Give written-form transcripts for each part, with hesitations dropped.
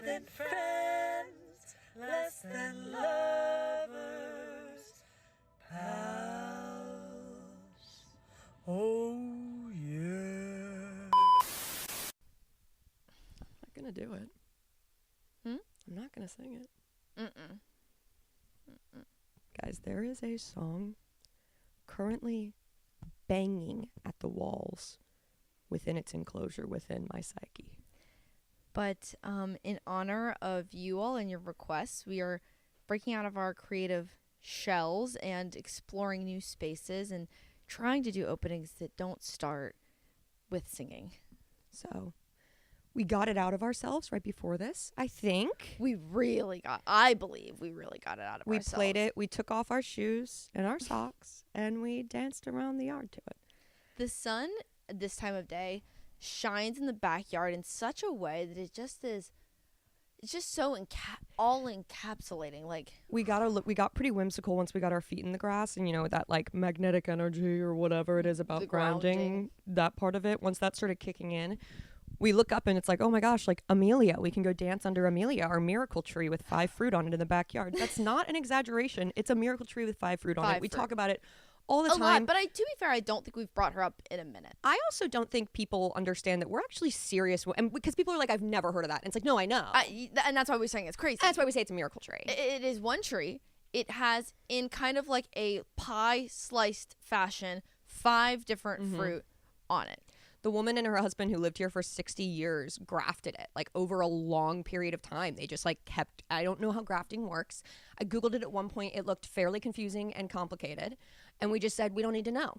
than friends, less than lovers, pals. Oh, yeah. I'm not gonna do it. I'm not gonna sing it. Guys, there is a song currently banging at the walls within its enclosure within my psyche. But in honor of you all and your requests, we are breaking out of our creative shells and exploring new spaces and trying to do openings that don't start with singing. So we got it out of ourselves right before this, I think. I believe we really got it out of We ourselves. played it. We took off our shoes and our socks and we danced around the yard to it. The sun at this time of day shines in the backyard in such a way that it just is. It's just so all encapsulating. Like we got pretty whimsical once we got our feet in the grass, and that like magnetic energy or whatever it is about The grounding, that part of it. Once that started kicking in, we look up and it's like, oh my gosh, like Amelia, we can go dance under Amelia, our miracle tree with 5 fruit on it in the backyard. That's not an exaggeration. It's a miracle tree with 5 fruit on it. We talk about it all the time. lot, but to be fair, I don't think we've brought her up in a minute. I also don't think people understand that we're actually serious, and because people are like, I've never heard of that. And it's like, no, I know. And that's why we're saying it's crazy. That's why we say it's a miracle tree. It is one tree. It has, in kind of like a pie sliced fashion, 5 different fruit on it. The woman and her husband who lived here for 60 years grafted it, like over a long period of time. They just like kept, I don't know how grafting works. I Googled it at one point. It looked fairly confusing and complicated. And we just said, we don't need to know.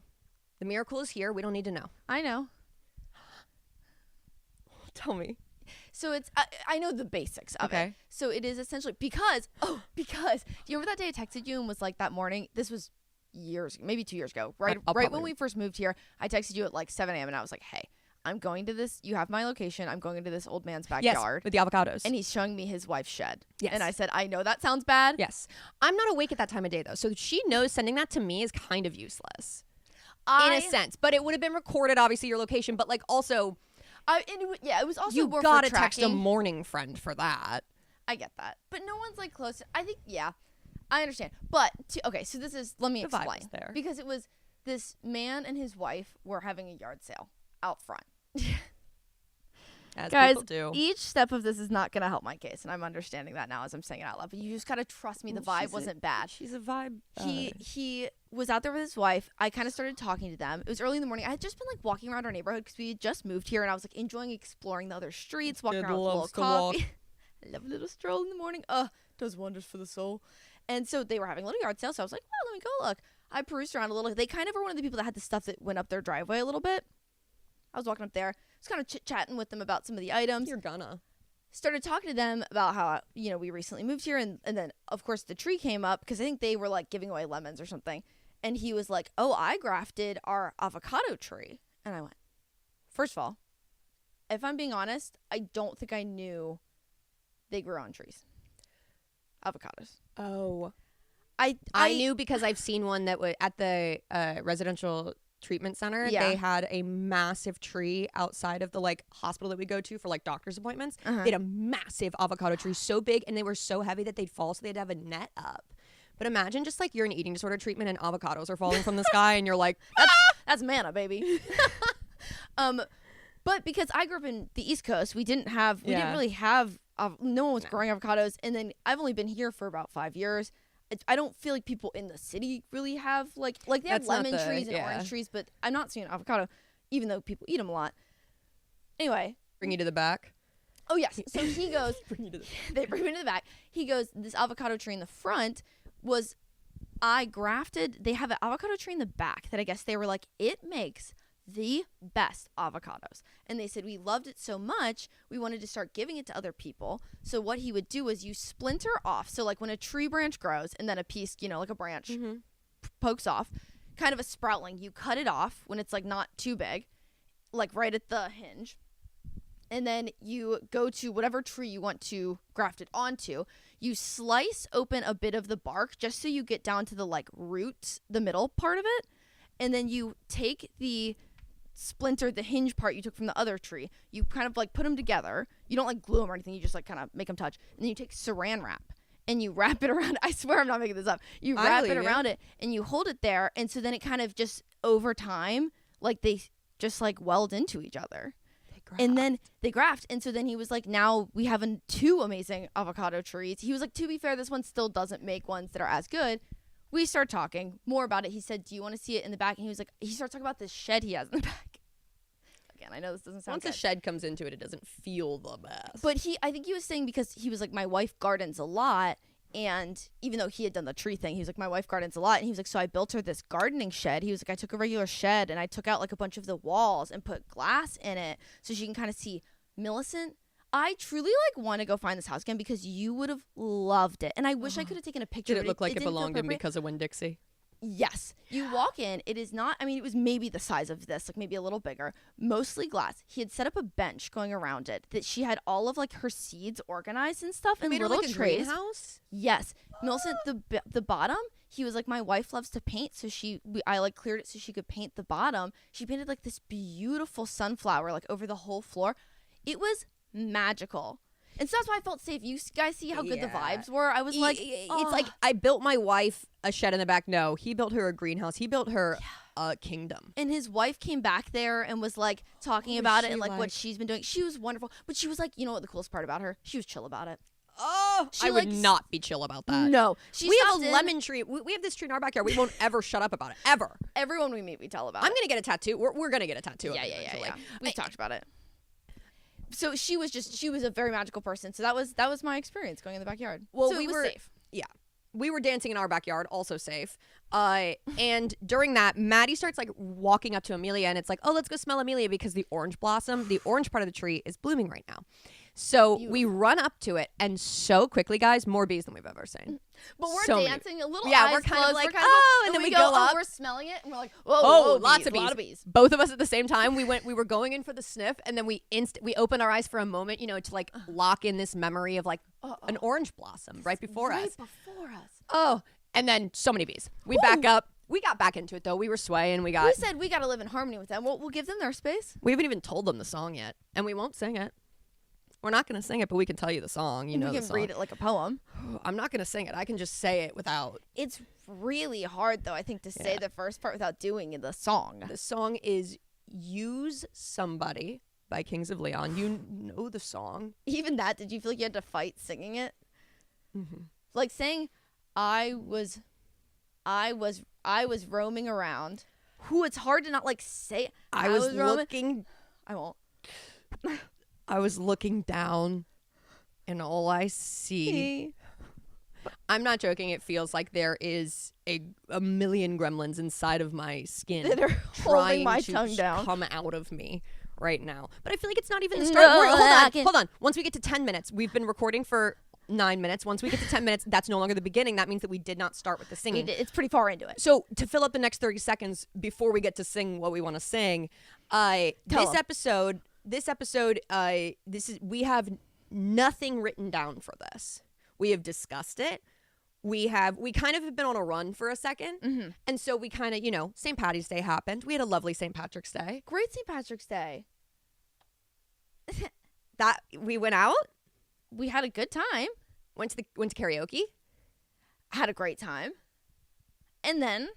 The miracle is here. We don't need to know. I know. Tell me. So it's, I know the basics of it. So it is essentially, because, do you remember that day I texted you and was like that morning, this was maybe 2 years ago, right when we first moved here, I texted you at like 7 a.m. and I was like, hey, I'm going to this, you have my location, I'm going into this old man's backyard. Yes, with the avocados. And he's showing me his wife's shed. Yes. And I said, I know that sounds bad. Yes. I'm not awake at that time of day though, so she knows sending that to me is kind of useless. In a sense. But it would have been recorded, obviously, your location, but like also... it was also you more gotta for text a tracking. morning friend for that. I get that. But no one's like close. I think, I understand. But, so this is, let me explain. Vibe was there. Because it was this man and his wife were having a yard sale out front. As Guys, people do. each step of this is not going to help my case, and I'm understanding that now as I'm saying it out loud. But you just got to trust me. The vibe wasn't bad. She's a vibe. He was out there with his wife. I kind of started talking to them. It was early in the morning. I had just been like walking around our neighborhood because we had just moved here, and I was like enjoying exploring the other streets, walking around with a little coffee. I love a little stroll in the morning. Does wonders for the soul. And so they were having a little yard sale, so I was like, well, let me go look. I perused around a little. They kind of were one of the people that had the stuff that went up their driveway a little bit. I was walking up there. I was kind of chit-chatting with them about some of the items. You're gonna. Started talking to them about how, we recently moved here. And then, of course, the tree came up because I think they were, like, giving away lemons or something. And he was like, oh, I grafted our avocado tree. And I went, first of all, if I'm being honest, I don't think I knew they grew on trees. Avocados. Oh. I knew because I've seen one that was at the residential treatment center. Yeah. They had a massive tree outside of the like hospital that we go to for like doctor's appointments. Uh-huh. They had a massive avocado tree so big and they were so heavy that they'd fall, so they'd have a net up. But imagine just like you're in eating disorder treatment and avocados are falling from the sky and you're like, that's manna, baby. But because I grew up in the East Coast, we didn't really have, no one was growing avocados. And then I've only been here for about 5 years. I don't feel like people in the city really have like they have lemon trees and orange trees, but I'm not seeing avocado, even though people eat them a lot. Anyway. Bring you to the back. Oh, yes. So he goes, They bring me to the back. He goes, this avocado tree in the front was, I grafted, they have an avocado tree in the back that I guess they were like, it makes the best avocados. And they said, we loved it so much, we wanted to start giving it to other people. So what he would do is you splinter off. So like when a tree branch grows and then a piece, like a branch pokes off, kind of a sproutling, you cut it off when it's like not too big, like right at the hinge. And then you go to whatever tree you want to graft it onto. You slice open a bit of the bark just so you get down to the like roots, the middle part of it. And then you take the splinter, the hinge part you took from the other tree. You kind of like put them together. You don't like glue them or anything. You just like kind of make them touch. And then you take saran wrap and you wrap it around. I swear I'm not making this up. You I wrap it believe you. around it and you hold it there. And so then it kind of just over time, like they just like weld into each other. And then they graft. And so then he was like, now we have 2 amazing avocado trees. He was like, to be fair, this one still doesn't make ones that are as good. We start talking more about it. He said, do you want to see it in the back? And he was like, he starts talking about this shed he has in the back. Again, I know this doesn't sound Once good. a shed comes into it, it doesn't feel the best. But I think he was saying because he was like, my wife gardens a lot. And even though he had done the tree thing, he was like, my wife gardens a lot. And he was like, so I built her this gardening shed. He was like, I took a regular shed and I took out like a bunch of the walls and put glass in it so she can kind of see. Millicent, I truly like want to go find this house again because you would have loved it. And I wish I could have taken a picture. Did it look like it didn't feel belonged in appropriate. because of Winn-Dixie? Yes. You walk in, it is not, I mean, it was maybe the size of this, like maybe a little bigger, mostly glass. He had set up a bench going around it that she had all of like her seeds organized and stuff in Made her little like a trays. greenhouse? Yes. Millicent, the bottom, he was like, my wife loves to paint, so I like cleared it so she could paint the bottom. She painted like this beautiful sunflower like over the whole floor. It was magical. And so that's why I felt safe. You guys see how good the Yeah. vibes were? I was like, it's like I built my wife a shed in the back. No, he built her a greenhouse. He built her a kingdom. and his wife came back there and was like talking What was about it she and like what like? she's been doing. She was wonderful. But she was like, you know what the coolest part about her? She was chill about it. Oh, She, I would like, not be chill about that. No. She We have stopped a in. lemon tree. We have this tree in our backyard. We won't ever shut up about it. Ever. Everyone we meet, we tell about I'm it. going to get a tattoo. We're going to get a tattoo. Yeah, of it yeah, yeah, eventually. yeah. We talked about it. So she was a very magical person. So that was my experience going in the backyard. Well, So we it was were- safe. Yeah. We were dancing in our backyard, also safe. And during that, Maddie starts like walking up to Amelia and it's like, oh, let's go smell Amelia because the orange blossom, the orange part of the tree is blooming right now. So we run up to it and so quickly, guys, more bees than we've ever seen. But we're So many- dancing a little. Yeah, eyes we're kind of closed, like, we're kind oh, of, and then we go up. We're smelling it, and we're like, whoa, Oh, whoa, lots of bees, bees. a lot of bees. Both of us at the same time. We were going in for the sniff and then we opened our eyes for a moment, to like lock in this memory of like an orange blossom right before right us. before us. Oh, and then so many bees. We back up. We got back into it though. We were swaying. We said we got to live in harmony with them. We'll give them their space. We haven't even told them the song yet, and we won't sing it. We're not going to sing it, but we can tell you the song. You know we the can song. read it like a poem. I'm not going to sing it. I can just say it without. It's really hard, though, I think, to say the first part without doing the song. The song is "Use Somebody" by Kings of Leon. You know the song. Even that, did you feel like you had to fight singing it? Mm-hmm. Like saying, I was roaming around. Who it's hard to not like say. I was roaming. looking. I won't. I was looking down, and all I see. I'm not joking. It feels like there is a million gremlins inside of my skin That are trying holding my to tongue down. come out of me right now. But I feel like it's not even the No, start. Hold I on, can- hold on. Once we get to 10 minutes, we've been recording for 9 minutes. Once we get to 10 minutes, that's no longer the beginning. That means that we did not start with the singing. It's pretty far into it. So to fill up the next 30 seconds before we get to sing what we want to sing, Tell 'em. this episode, we have nothing written down for this. We have discussed it. We kind of have been on a run for a second. And so we kind of, St. Patty's Day happened. We had a lovely St. Patrick's Day. Great St. Patrick's Day. That we went out, We had a good time. went to karaoke. Had a great time. And then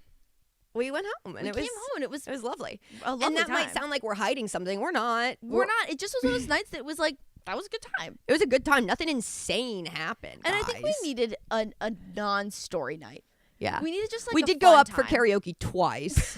We went home and we it came was home and it was it was lovely. a lovely And that time. might sound like we're hiding something. We're not. We're not. It just was one of those nights that was like, that was a good time. It was a good time. Nothing insane happened. And I think we guys. needed a non-story night. Yeah. We needed just like We a did go fun up for time. karaoke twice.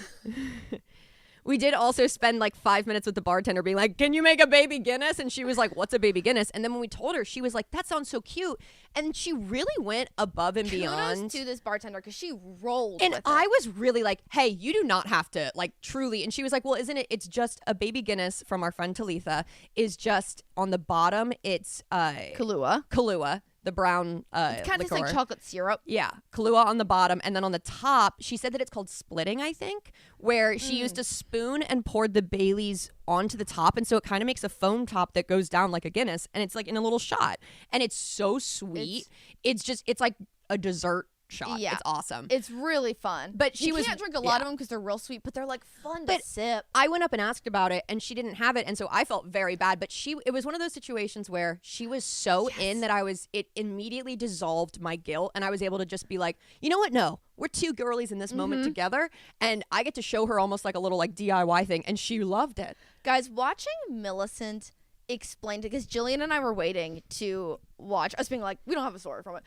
We did also spend like 5 minutes with the bartender being like, can you make a baby Guinness? And she was like, what's a baby Guinness? And then when we told her, she was like, that sounds so cute. And she really went above and beyond. Kudos to this bartender because she rolled And with I it. was really like, hey, you do not have to like truly. And she was like, well, isn't it? It's just a baby Guinness from our friend Talitha is just on the bottom. It's Kahlua, the brown Kind of tastes like liqueur. chocolate syrup. Yeah, Kahlua on the bottom, and then on the top, she said that it's called splitting, I think, where she used a spoon and poured the Baileys onto the top, and so it kind of makes a foam top that goes down like a Guinness, and it's like in a little shot, and it's so sweet. It's like a dessert shot. Yeah. It's awesome. It's really fun. But she you was- can't drink a lot yeah. of them because they're real sweet, but they're like fun But to sip. I went up and asked about it, and she didn't have it, and so I felt very bad. But it was one of those situations where she was so in that it immediately dissolved my guilt, and I was able to just be like, you know what? No, we're two girlies in this moment together, and I get to show her almost like a little like DIY thing, and she loved it. Guys, watching Millicent explain it, because Jillian and I were waiting to watch us being like, we don't have a story from it.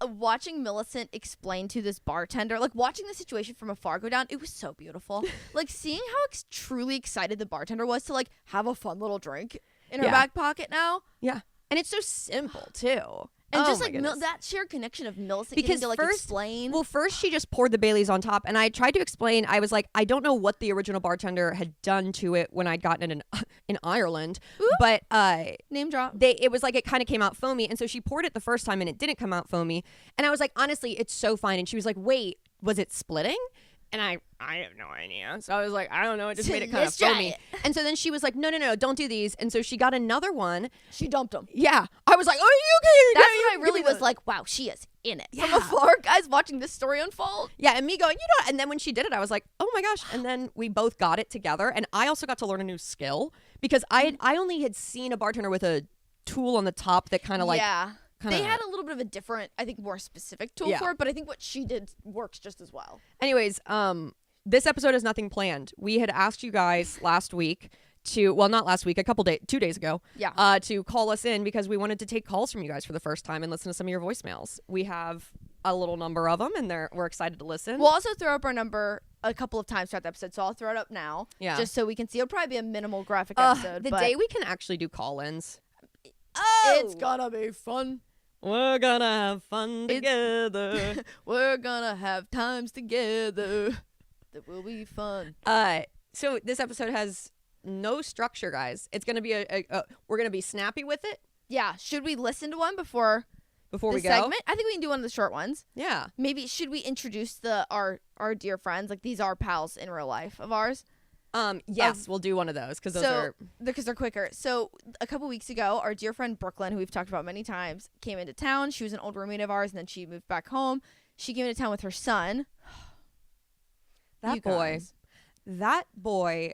Watching Millicent explain to this bartender, like watching the situation from afar go down, it was so beautiful. Like seeing how truly excited the bartender was to like have a fun little drink in her Yeah. back pocket now. Yeah, and it's so simple too. And Oh just my like goodness. that shared connection of Millicent Because getting to like first- explain. Well, first she just poured the Baileys on top, and I tried to explain. I was like, I don't know what the original bartender had done to it when I'd gotten it in Ireland, but Name drop. it was like it kind of came out foamy, and so she poured it the first time and it didn't come out foamy, and I was like, honestly, it's so fine. And she was like, wait, was it splitting? And I have no idea. So I was like, I don't know. It just made it kind of Let's try foamy. it. And so then she was like, no, don't do these. And so she got another one. She dumped him. Yeah. I was like, oh, you okay? That's Yeah, when I give really me was that. like, wow, she is in it. From Yeah. afar, guys, watching this story unfold. Yeah, and me going, and then when she did it, I was like, oh my gosh. And then we both got it together. And I also got to learn a new skill because I only had seen a bartender with a tool on the top that kind of like, yeah. kinda- They had a little bit of a different, I think, more specific tool Yeah. for it, but I think what she did works just as well. anyways, this episode has nothing planned. We had asked you guys last week not last week, 2 days ago, Yeah. to call us in because we wanted to take calls from you guys for the first time and listen to some of your voicemails. We have a little number of them, and we're excited to listen. We'll also throw up our number a couple of times throughout the episode, so I'll throw it up now. Yeah. Just so we can see. It'll probably be a minimal graphic episode. the but day we can actually do call-ins. it's gonna be fun. We're gonna have fun together. We're gonna have times together that will be fun. So this episode has no structure, guys. It's gonna be we're gonna be snappy with it Yeah. Should we listen to one before before the we go. segment? I think we can do one of the short ones. Yeah. Maybe should we introduce our dear friends? Like these are pals in real life of ours. Yes, we'll do one of those because those are. Because they're quicker. So a couple weeks ago, our dear friend Brooklyn, who we've talked about many times, came into town. She was an old roommate of ours, and then she moved back home. She came into town with her son. That You boy. guys. That boy.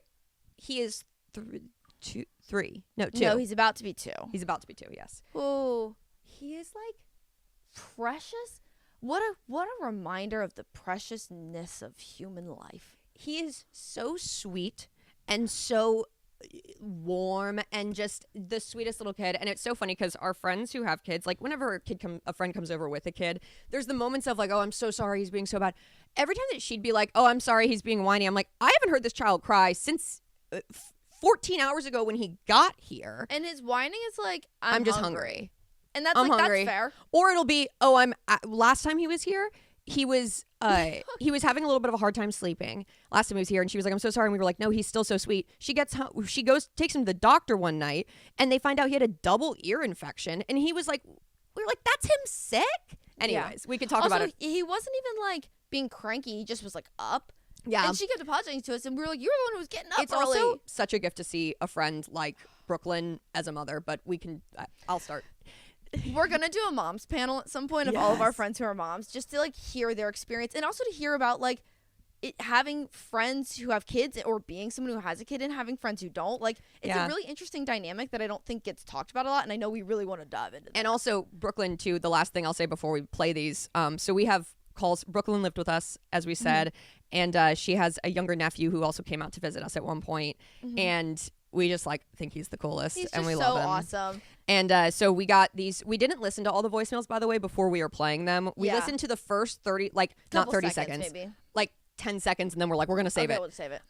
He is 3. No, 2. No, he's about to be 2. He's about to be 2. Yes. Oh, He is like. precious. What a reminder of the preciousness of human life. He is so sweet and so warm and just the sweetest little kid. And it's so funny because our friends who have kids, like whenever a friend comes over with a kid, there's the moments of like, oh, I'm so sorry he's being so bad. Every time that she'd be like, oh, I'm sorry he's being whiny, I'm like, I haven't heard this child cry since 14 hours ago when he got here. And his whining is like, I'm just hungry. And that's I'm like hungry. that's fair. Or it'll be, oh, last time he was here, he was having a little bit of a hard time sleeping last time he was here, and she was like, I'm so sorry. And we were like, no, he's still so sweet. She takes him to the doctor one night, and they find out he had a double ear infection, and he was like, we were like, that's him sick. Anyways, we could talk Also, about it. he wasn't even like being cranky. He just was like up. Yeah. And she kept apologizing to us, and we were like, "You're the one who was getting up It's early." also such a gift to see a friend like Brooklyn as a mother, but I'll start. We're gonna do a moms panel at some point of all of our Yes. friends who are moms, just to like hear their experience, and also to hear about like having friends who have kids, or being someone who has a kid and having friends who don't. Like, it's Yeah. a really interesting dynamic that I don't think gets talked about a lot, and I know we really want to dive into. And also Brooklyn too. The last thing I'll say before we play these. So we have calls. Brooklyn lived with us, as we said, and she has a younger nephew who also came out to visit us at one point. And we just like think he's the coolest, He's and just we so love him. awesome. And so we got these. We didn't listen to all the voicemails, by the way, before we were playing them. We Yeah. listened to the first 30, like not Couple 30 seconds, seconds, maybe. like 10 seconds, and then we're like, we're gonna save Okay, it. we'll save it.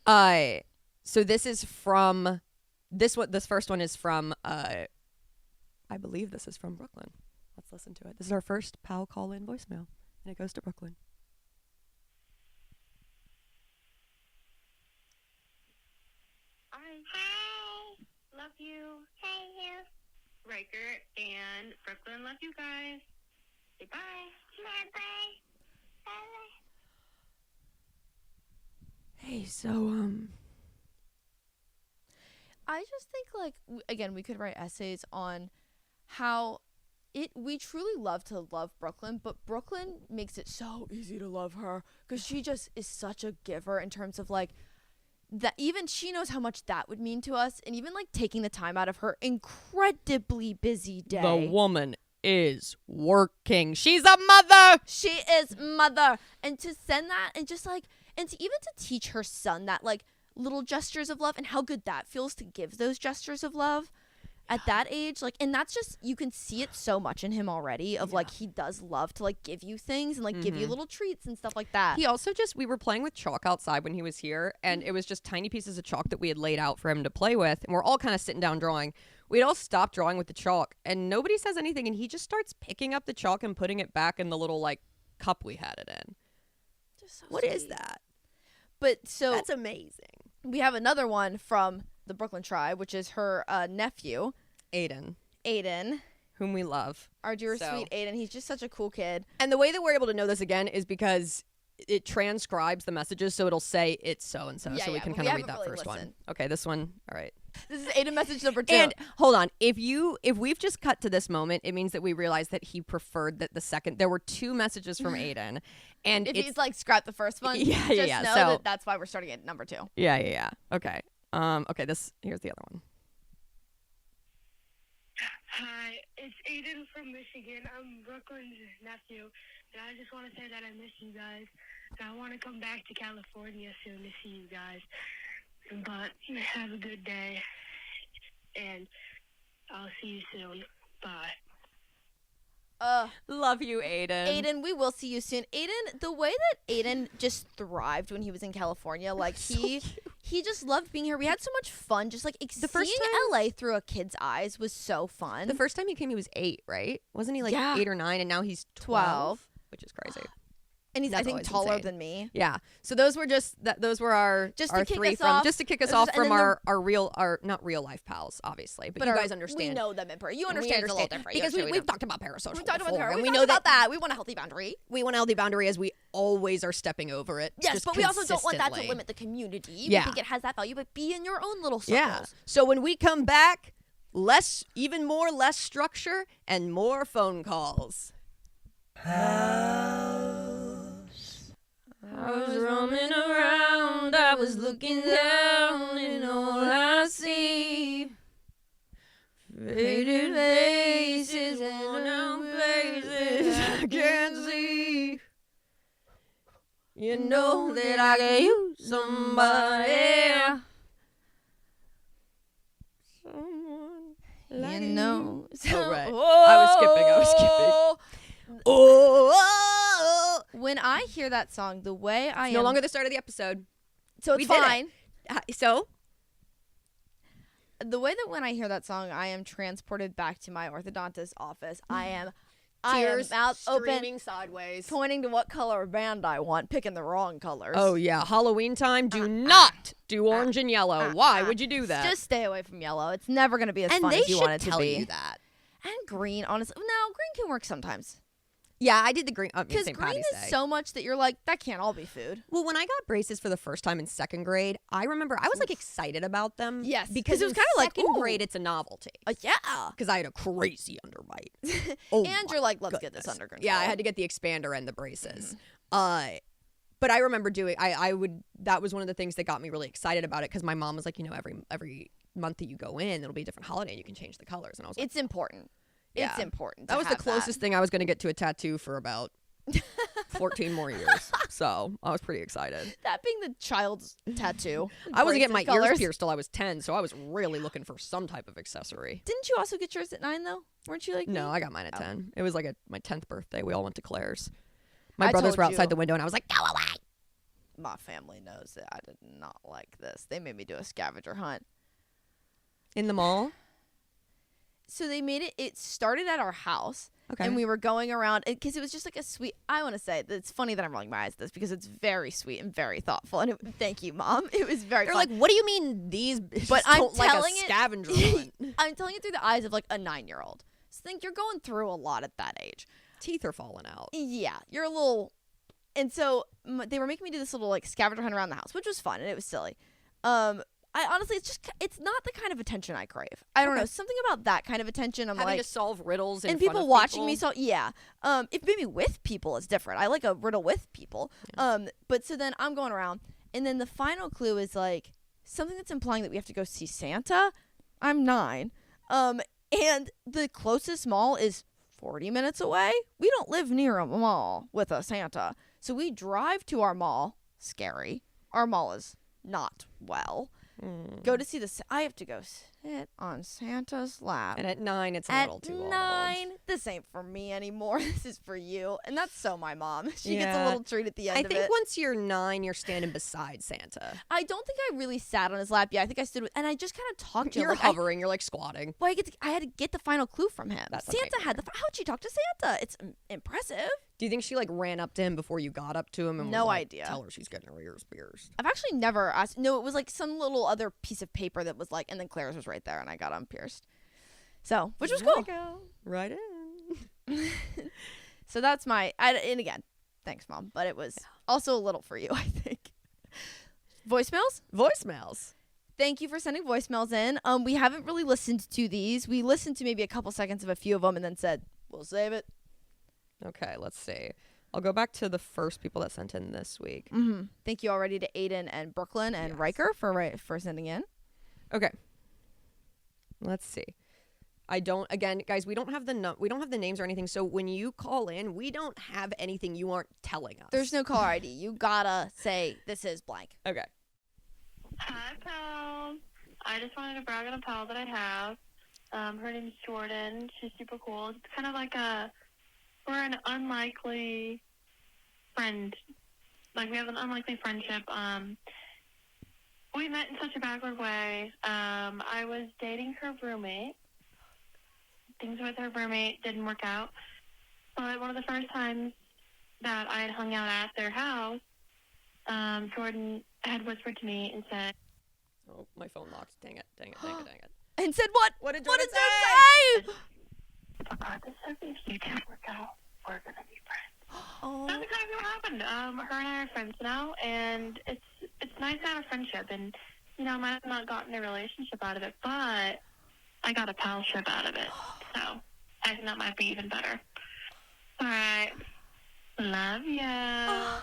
So this is from this first one is from I believe this is from Brooklyn. Let's listen to it. This is our first pal call in voicemail, and it goes to Brooklyn. Hi. Love you. Hey, you. Riker and Brooklyn, love you guys. Say bye. Bye-bye. Bye-bye. Hey, so I just think, like, again, we could write essays on how we truly love to love Brooklyn, but Brooklyn makes it so easy to love her because she just is such a giver in terms of like that. Even she knows how much that would mean to us, and even like taking the time out of her incredibly busy day. The woman is working. She's a mother. She is mother, and to send that and just like and to even to teach her son that like little gestures of love and how good that feels to give those gestures of love. At that age, like, and that's just, you can see it so much in him already of like, he does love to like give you things and like give you little treats and stuff like that. He also we were playing with chalk outside when he was here, and it was just tiny pieces of chalk that we had laid out for him to play with, and we're all kind of sitting down drawing. We'd all stopped drawing with the chalk, and nobody says anything, and he just starts picking up the chalk and putting it back in the little like cup we had it in. Just so What is sweet. that? But so That's amazing. we have another one from the Brooklyn tribe, which is her nephew, Aiden, Whom we love. our dear So- sweet Aiden. He's just such a cool kid. And the way that we're able to know this again is because it transcribes the messages, so it'll say it's so and so, Yeah, so we yeah, can but kind we of read haven't that really first one. listened. Okay, this one. All right. This is Aiden message number 2. And hold on, if we've just cut to this moment, it means that we realized that he preferred that the second. There were 2 messages from Aiden, and if it's he's like scrap the first one, Yeah, just yeah, know so- that that's why we're starting at number 2. yeah. Okay. Okay. Here's the other one. Hi, it's Aiden from Michigan. I'm Brooklyn's nephew, and I just want to say that I miss you guys. And I want to come back to California soon to see you guys. But have a good day, and I'll see you soon. Bye. Love you, Aiden. Aiden, we will see you soon. Aiden, the way that Aiden just thrived when he was in California, like he just loved being here. We had so much fun. Just like The first seeing LA through a kid's eyes was so fun. The first time he came, he was 8, right? Wasn't he like Yeah. 8 or 9? And now he's 12, which is crazy. and he's I That's think always taller insane. than me. Yeah. So those were those were our Just to our kick 3 us from off. just to kick us And off then from the- our not real life pals, obviously, but you our- guys understand. We know them in person. You And we understand, it's a little different. You because understand we've talked about parasocial. we talked about before, her. and We we know about that. We want a healthy boundary. we want a healthy boundary as we always are stepping over it. Yes, just but we also don't want that to consistently. limit the community. Yeah. We think it has that value, but be in your own little circles. Yeah. So when we come back, less structure and more phone calls. I was roaming around, I was looking down, and all I see faded faces and worn places I can't see. You know that I can use somebody. Someone like You know. Oh, right. I was skipping. Oh, When I hear that song, the way I am no longer the start of the episode. so we it's did it. fine. So The way that when I hear that song, I am transported back to my orthodontist office. I am tears mouth open, streaming sideways. pointing to what color band I want, picking the wrong colors. Oh yeah, Halloween time. Do not do orange and yellow. Why would you do that? Just stay away from yellow. It's never going to be as and fun they as you should want it to tell be. you that. And green, honestly. No, green can work sometimes. Yeah, I did the green. Because St. green Patty's is Day. so much that you're like, that can't all be food. Well, when I got braces for the first time in 2nd grade, I remember I was like excited about them. Yes, because 'cause it was in kinda like, 2nd ooh. grate, it's a novelty. Yeah. Because I had a crazy underbite. Oh And my you're like, let's get this goodness. under control. Yeah, I had to get the expander and the braces. But I remember doing. I would. That was one of the things that got me really excited about it because my mom was like, every month that you go in, it'll be a different holiday. And you can change the colors, and I was like, It's important. Yeah. It's important. that was the closest thing I was going to get to a tattoo for about 14 more years. So I was pretty excited. That being the child's tattoo. I wasn't getting my braces, colors. ears pierced till I was 10, so I was really looking for some type of accessory. Didn't you also get yours at 9 though? Weren't you like No, me? I got mine at Oh. 10. It was like my 10th birthday. We all went to Claire's. My I brothers told were outside you. the window, and I was like, go away. My family knows that I did not like this. They made me do a scavenger hunt. In the mall? So they made it. It started at our house, Okay. and we were going around because it was just like a sweet. I want to say that it's funny that I'm rolling my eyes at this because it's very sweet and very thoughtful. And Thank you, Mom. It was very. They're fun. like, what do you mean these bitches But I'm don't like telling a it- scavenger hunt? I'm telling it through the eyes of like a 9-year-old. So think you're going through a lot at that age. Teeth are falling out. Yeah, you're a little. And so they were making me do this little like scavenger hunt around the house, which was fun and it was silly. I honestly, it's not the kind of attention I crave. I don't know, something about that kind of attention. I'm Having like, to solve riddles in and front people of watching me. people. So yeah, if maybe with people is different. I like a riddle with people. But so then I'm going around, and then the final clue is like something that's implying that we have to go see Santa. I'm 9, and the closest mall is 40 minutes away. We don't live near a mall with a Santa, so we drive to our mall. Scary. Our mall is not well. Go to see I have to go sit on Santa's lap. And at 9, it's a At little too 9, this ain't for me anymore. This is for you. And that's so my mom. She gets a Yeah. little treat at the end I of think it. once you're 9, you're standing beside Santa. I don't think I really sat on his lap. Yeah, I think I stood with, and I just kind of talked to him. You're Like, hovering. You're like squatting. I had to get the final clue from him. That's Santa okay. had how'd she talk to Santa? It's impressive. Do you think she like ran up to him before you got up to him and No was like, idea. tell her she's getting her ears pierced? I've actually never asked. No, it was like some little other piece of paper that was like, and then Claire's was right there, and I got them pierced. So, which was There cool. we go. Right in. So that's and again, thanks, Mom. But it was also a little for you, I think. Voicemails? Voicemails. Thank you for sending voicemails in. We haven't really listened to these. We listened to maybe a couple seconds of a few of them and then said, we'll save it. Okay, let's see. I'll go back to the first people that sent in this week. Mm-hmm. Thank you already to Aiden and Brooklyn and Yes. Riker for sending in. Okay. Let's see. Again, guys, we don't have the names or anything. So when you call in, we don't have anything you aren't telling us. There's no caller ID. You gotta say this is blank. Okay. Hi, pal. I just wanted to brag on a pal that I have. Her name's Jordan. She's super cool. It's kind of like we're an unlikely friend. Like, we have an unlikely friendship. We met in such a backward way. I was dating her roommate. Things with her roommate didn't work out. But one of the first times that I had hung out at their house, Jordan had whispered to me and said, Oh, my phone locked. Dang it. And said what? What did What Jordan did you say? regardless of if you didn't work out, we're going to be friends. Oh. That's exactly what happened. Her and I are friends now, and it's nice to have a friendship. And, you know, I might have not gotten a relationship out of it, but I got a palship out of it. So I think that might be even better. All right. Love ya.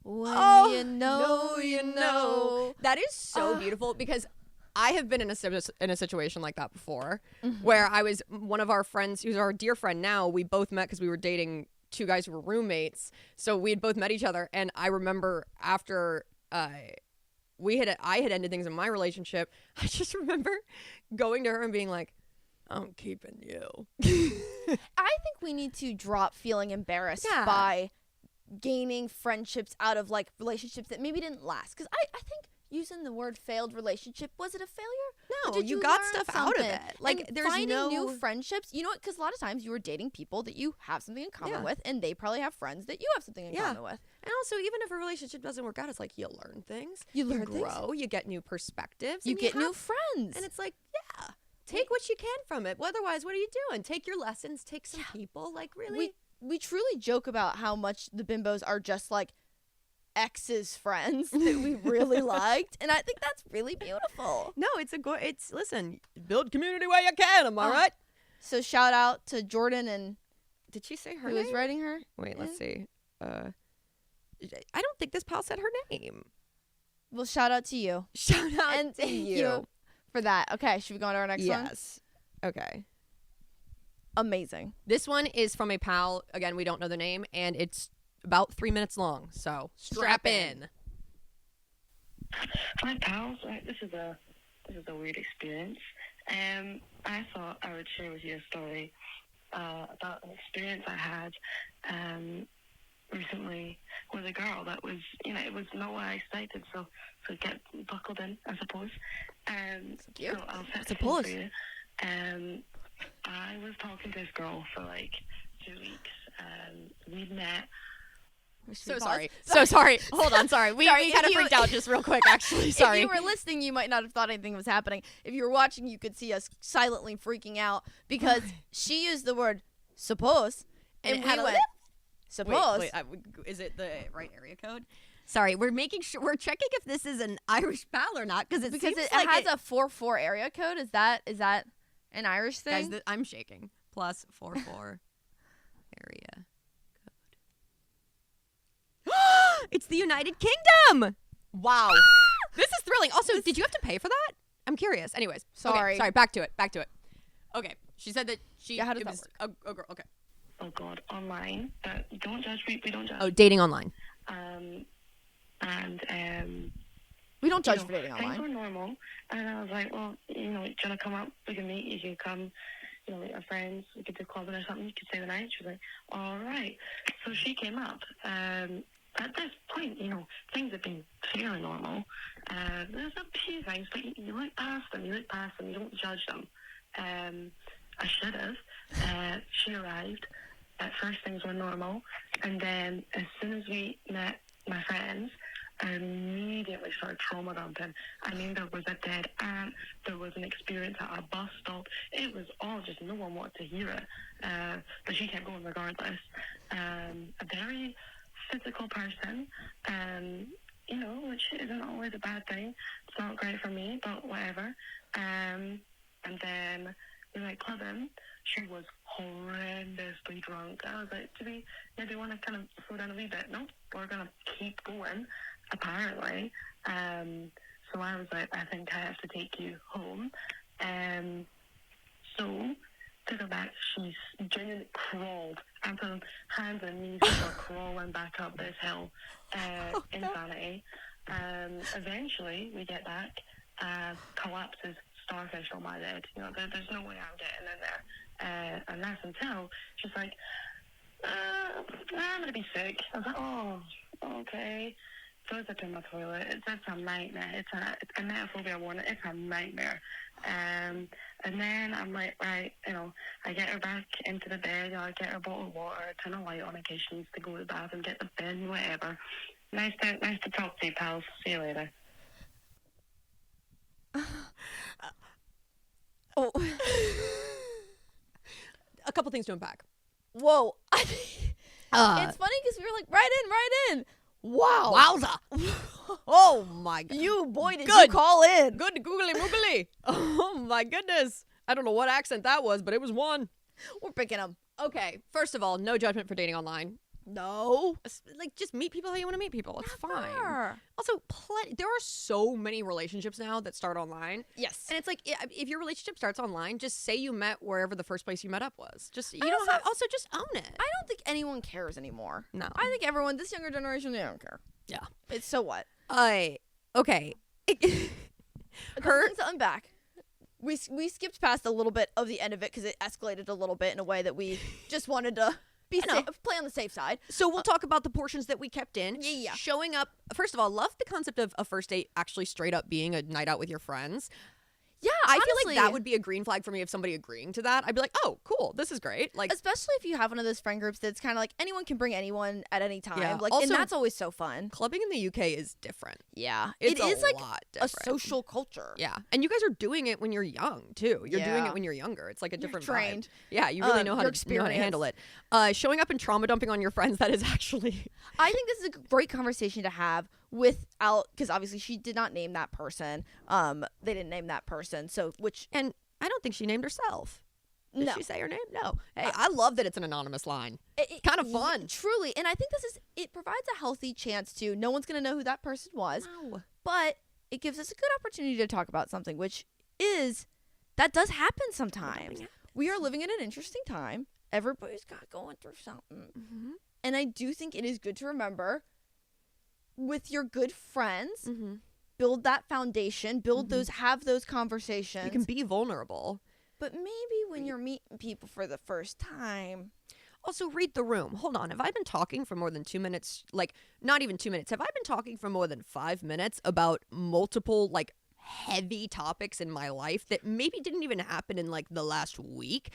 When you know, you know. That is so beautiful because I have been in a situation like that before where I was one of our friends who's our dear friend now. We both met because we were dating two guys who were roommates. So we had both met each other. And I remember after I had ended things in my relationship, I just remember going to her and being like, I'm keeping you. I think we need to drop feeling embarrassed Yeah. by gaining friendships out of like relationships that maybe didn't last. Because I think using the word failed relationship, was it a failure? No, Or did you got learn stuff out of something? it. Like, And there's finding no- new friendships. You know what? Because a lot of times you were dating people that you have something in common Yeah. with, and they probably have friends that you have something in Yeah. common with. And also, even if a relationship doesn't work out, it's like you learn things. You learn grow. things. You get new perspectives. You and get new have- friends. And it's like, yeah, take what you can from it. Otherwise, what are you doing? Take your lessons. Take some people. Like, really? we truly joke about how much the bimbos are just like ex's friends that we really liked, and I think that's really beautiful. No, it's listen, build community where you can. Am I right? So shout out to Jordan and Did she say her who name? was writing her. Wait, let's see. I don't think this pal said her name. Well, shout out to you Shout out and to you. for that. Okay, should we go on to our next one? Yes. Okay. Amazing. This one is from a pal. Again, we don't know the name, and it's about 3 minutes long. So strap in. Hi, pals. This is a weird experience. I thought I would share with you a story about an experience I had recently with a girl that was, it was not what I expected. So get buckled in, I suppose. Cute. So I'll set the Suppose. scene for you. I was talking to this girl for like 2 weeks. We'd met. So sorry. So sorry. Hold on. Sorry. We Sorry, kind of if you- freaked out just real quick, actually. Sorry. If you were listening, you might not have thought anything was happening. If you were watching, you could see us silently freaking out because she used the word suppose, And and it had we a went, suppose. Wait, is it the right area code? Sorry, we're making sure we're checking if this is an Irish pal or not because Because seems it like has a 44 area code. Is that an Irish thing? guys. I'm shaking. +44 area code. It's the United Kingdom. Wow, this is thrilling. Also, did you have to pay for that? I'm curious. Anyways, Sorry. Sorry. Back to it. Okay, she said that she. Yeah, how does it that was work? A girl. Okay. Oh God, online. Don't judge. We don't judge. Oh, dating online. We don't judge you know, for dating things online. were normal, and I was like, well, you know, do you want to come up? We can meet. You can come. You know, meet our friends. We could do clubbing or something. You could stay the night. She was like, all right. So she came up. At this point, you know, things have been fairly normal. There's a few things, but you look past them. You don't judge them. I should have. She arrived. At first, things were normal, and then as soon as we met my friends, I immediately started trauma dumping. I mean, there was a dead aunt. There was an experience at a bus stop. It was all just no one wanted to hear it. But she kept going regardless. A very physical person, you know, which isn't always a bad thing. It's not great for me, but whatever. And then we went clubbing. She was horrendously drunk. I was like, do we want to kind of slow down a wee bit? No, we're going to keep going, apparently. So I was like, I think I have to take you home. So took her back. She genuinely crawled. I'm putting hands and knees and her crawling back up this hill. Insanity. Eventually, we get back. Collapses starfish on my head. You know, there's no way I'm getting in there. And that's until she's like, I'm going to be sick. I was like, oh, okay. Throws up in my toilet. It's a nightmare. It's a emetophobia warning. It's a nightmare. And then I'm like, right, you know, I get her back into the bed. I get her a bottle of water, turn a light on in case she needs to go to the bathroom, get the bin, whatever. Nice to talk to you, pals. See you later. Oh. A couple things to unpack. Whoa. It's funny because we were like, right in. Wow. Wowza. Oh my god. You, boy, did Good. you call in. Good googly moogly. Oh my goodness. I don't know what accent that was, but it was one. We're picking them. Okay, first of all, no judgment for dating online. No. Like, just meet people how you want to meet people. It's fine. Never. Also, there are so many relationships now that start online. Yes. And it's like, if your relationship starts online, just say you met wherever the first place you met up was. Just, you I don't also- have, also just own it. I don't think anyone cares anymore. No. I think everyone, this younger generation, they don't care. Yeah. It's so what? Okay. A couple things to unpack. We skipped past a little bit of the end of it because it escalated a little bit in a way that we just wanted to be safe, play on the safe side. So we'll talk about the portions that we kept in. Yeah. Showing up. First of all, love the concept of a first date actually straight up being a night out with your friends. Yeah, I feel like honestly, that would be a green flag for me if somebody agreeing to that. I'd be like, oh, cool. This is great. Like, especially if you have one of those friend groups that's kind of like anyone can bring anyone at any time. Yeah. Like, Also- and that's always so fun. clubbing in the UK is different. Yeah, It's it is like lot a different. social culture. Yeah. And you guys are doing it when you're young, too. You're doing Yeah. it when you're younger. It's like a different trained. vibe. Yeah, you really know how your to handle it. Showing up and trauma dumping on your friends, that is actually... I think this is a great conversation to have without, because obviously she did not name that person. They didn't name that person. So, And I don't think she named herself. Did no. she say her name? No. Hey, I love that it's an anonymous line. Kind of fun. Truly. And I think it provides a healthy chance to, no one's going to know who that person was, Wow. but it gives us a good opportunity to talk about something, which is, that does happen sometimes. We are living in an interesting time. Everybody's got going through something. Mm-hmm. And I do think it is good to remember with your good friends, Mm-hmm. build that foundation, have those conversations. You can be vulnerable. But maybe when you're meeting people for the first time, Also, read the room. Hold on. Have I been talking for more than 2 minutes? Like, not even 2 minutes. Have I been talking for more than 5 minutes about multiple, like, heavy topics in my life that maybe didn't even happen in, like, the last week?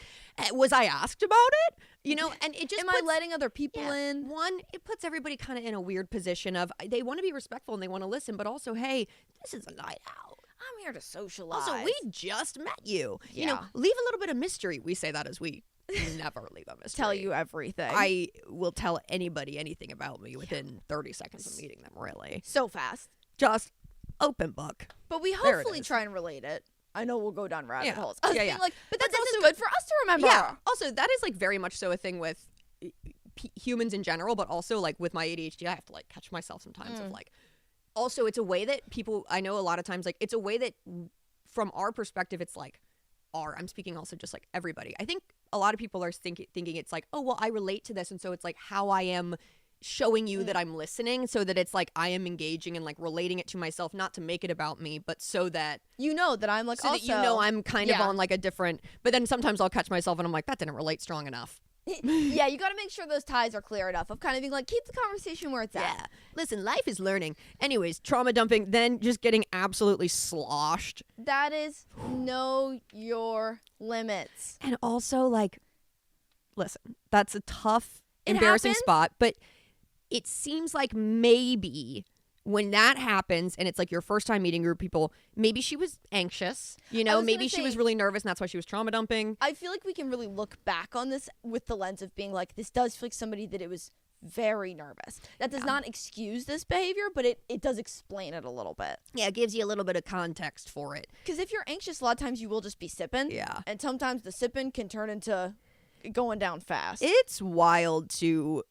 Was I asked about it? You know, and it just am I letting other people in? One, it puts everybody kind of in a weird position of they want to be respectful and they want to listen, but also, hey, this is a night out. I'm here to socialize. Also, we just met you. You know, Yeah. leave a little bit of mystery. We say that as we never leave a mystery. Tell you everything. I will tell anybody anything about me within 30 seconds of meeting them, really. so fast. Just open book. But we There it hopefully is. try and relate it. I know we'll go down rabbit Yeah. holes. I was Yeah, thinking, yeah. like, but that's also- good for us to remember. Yeah. Also, that is like very much so a thing with humans in general, but also like with my ADHD, I have to like catch myself sometimes of like. Also, it's a way that people, I know a lot of times, like it's a way that from our perspective, it's like I'm speaking also just like everybody. I think a lot of people are thinking it's like, oh, well, I relate to this. And so it's like how I am showing you that I'm listening, so that it's like I am engaging and like relating it to myself, not to make it about me, but so that You know that I'm like so also, that you know I'm kind of yeah. on like a different, but then sometimes I'll catch myself and I'm like, that didn't relate strong enough. yeah, you got to make sure those ties are clear enough of kind of being like, keep the conversation where it's Yeah. at. Listen, life is learning. Anyways, trauma dumping, then just getting absolutely sloshed. That is know your limits. And also, like, listen, that's a tough, It embarrassing happens. spot, but it seems like maybe when that happens and it's like your first time meeting a group of people, maybe she was anxious, you know, was maybe gonna she was say- really nervous and that's why she was trauma dumping. I feel like we can really look back on this with the lens of being like, this does feel like somebody that it was very nervous. That does not excuse this behavior, but it does explain it a little bit. Yeah, it gives you a little bit of context for it. Because if you're anxious, a lot of times you will just be sipping. Yeah. And sometimes the sipping can turn into going down fast. It's wild to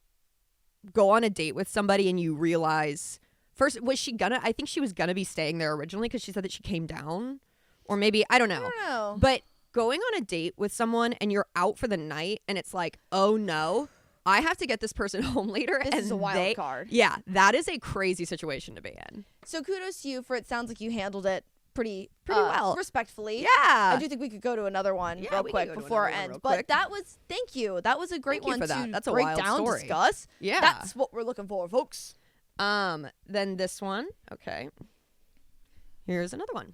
go on a date with somebody and you realize first, I think she was gonna be staying there originally because she said that she came down, or maybe I don't know. I don't know. But going on a date with someone and you're out for the night and it's like, oh no, I have to get this person home later. This and is a wild they- card. Yeah, that is a crazy situation to be in. So kudos to you for it sounds like you handled it pretty well. respectfully. Yeah. I do think we could go to another one Yeah, real we can quick go to before another one end. real But quick. that was thank you. That was a great Thank you one for that. to That's a break wild down, story. discuss. Yeah. That's what we're looking for, folks. Then this one. Okay. Here's another one.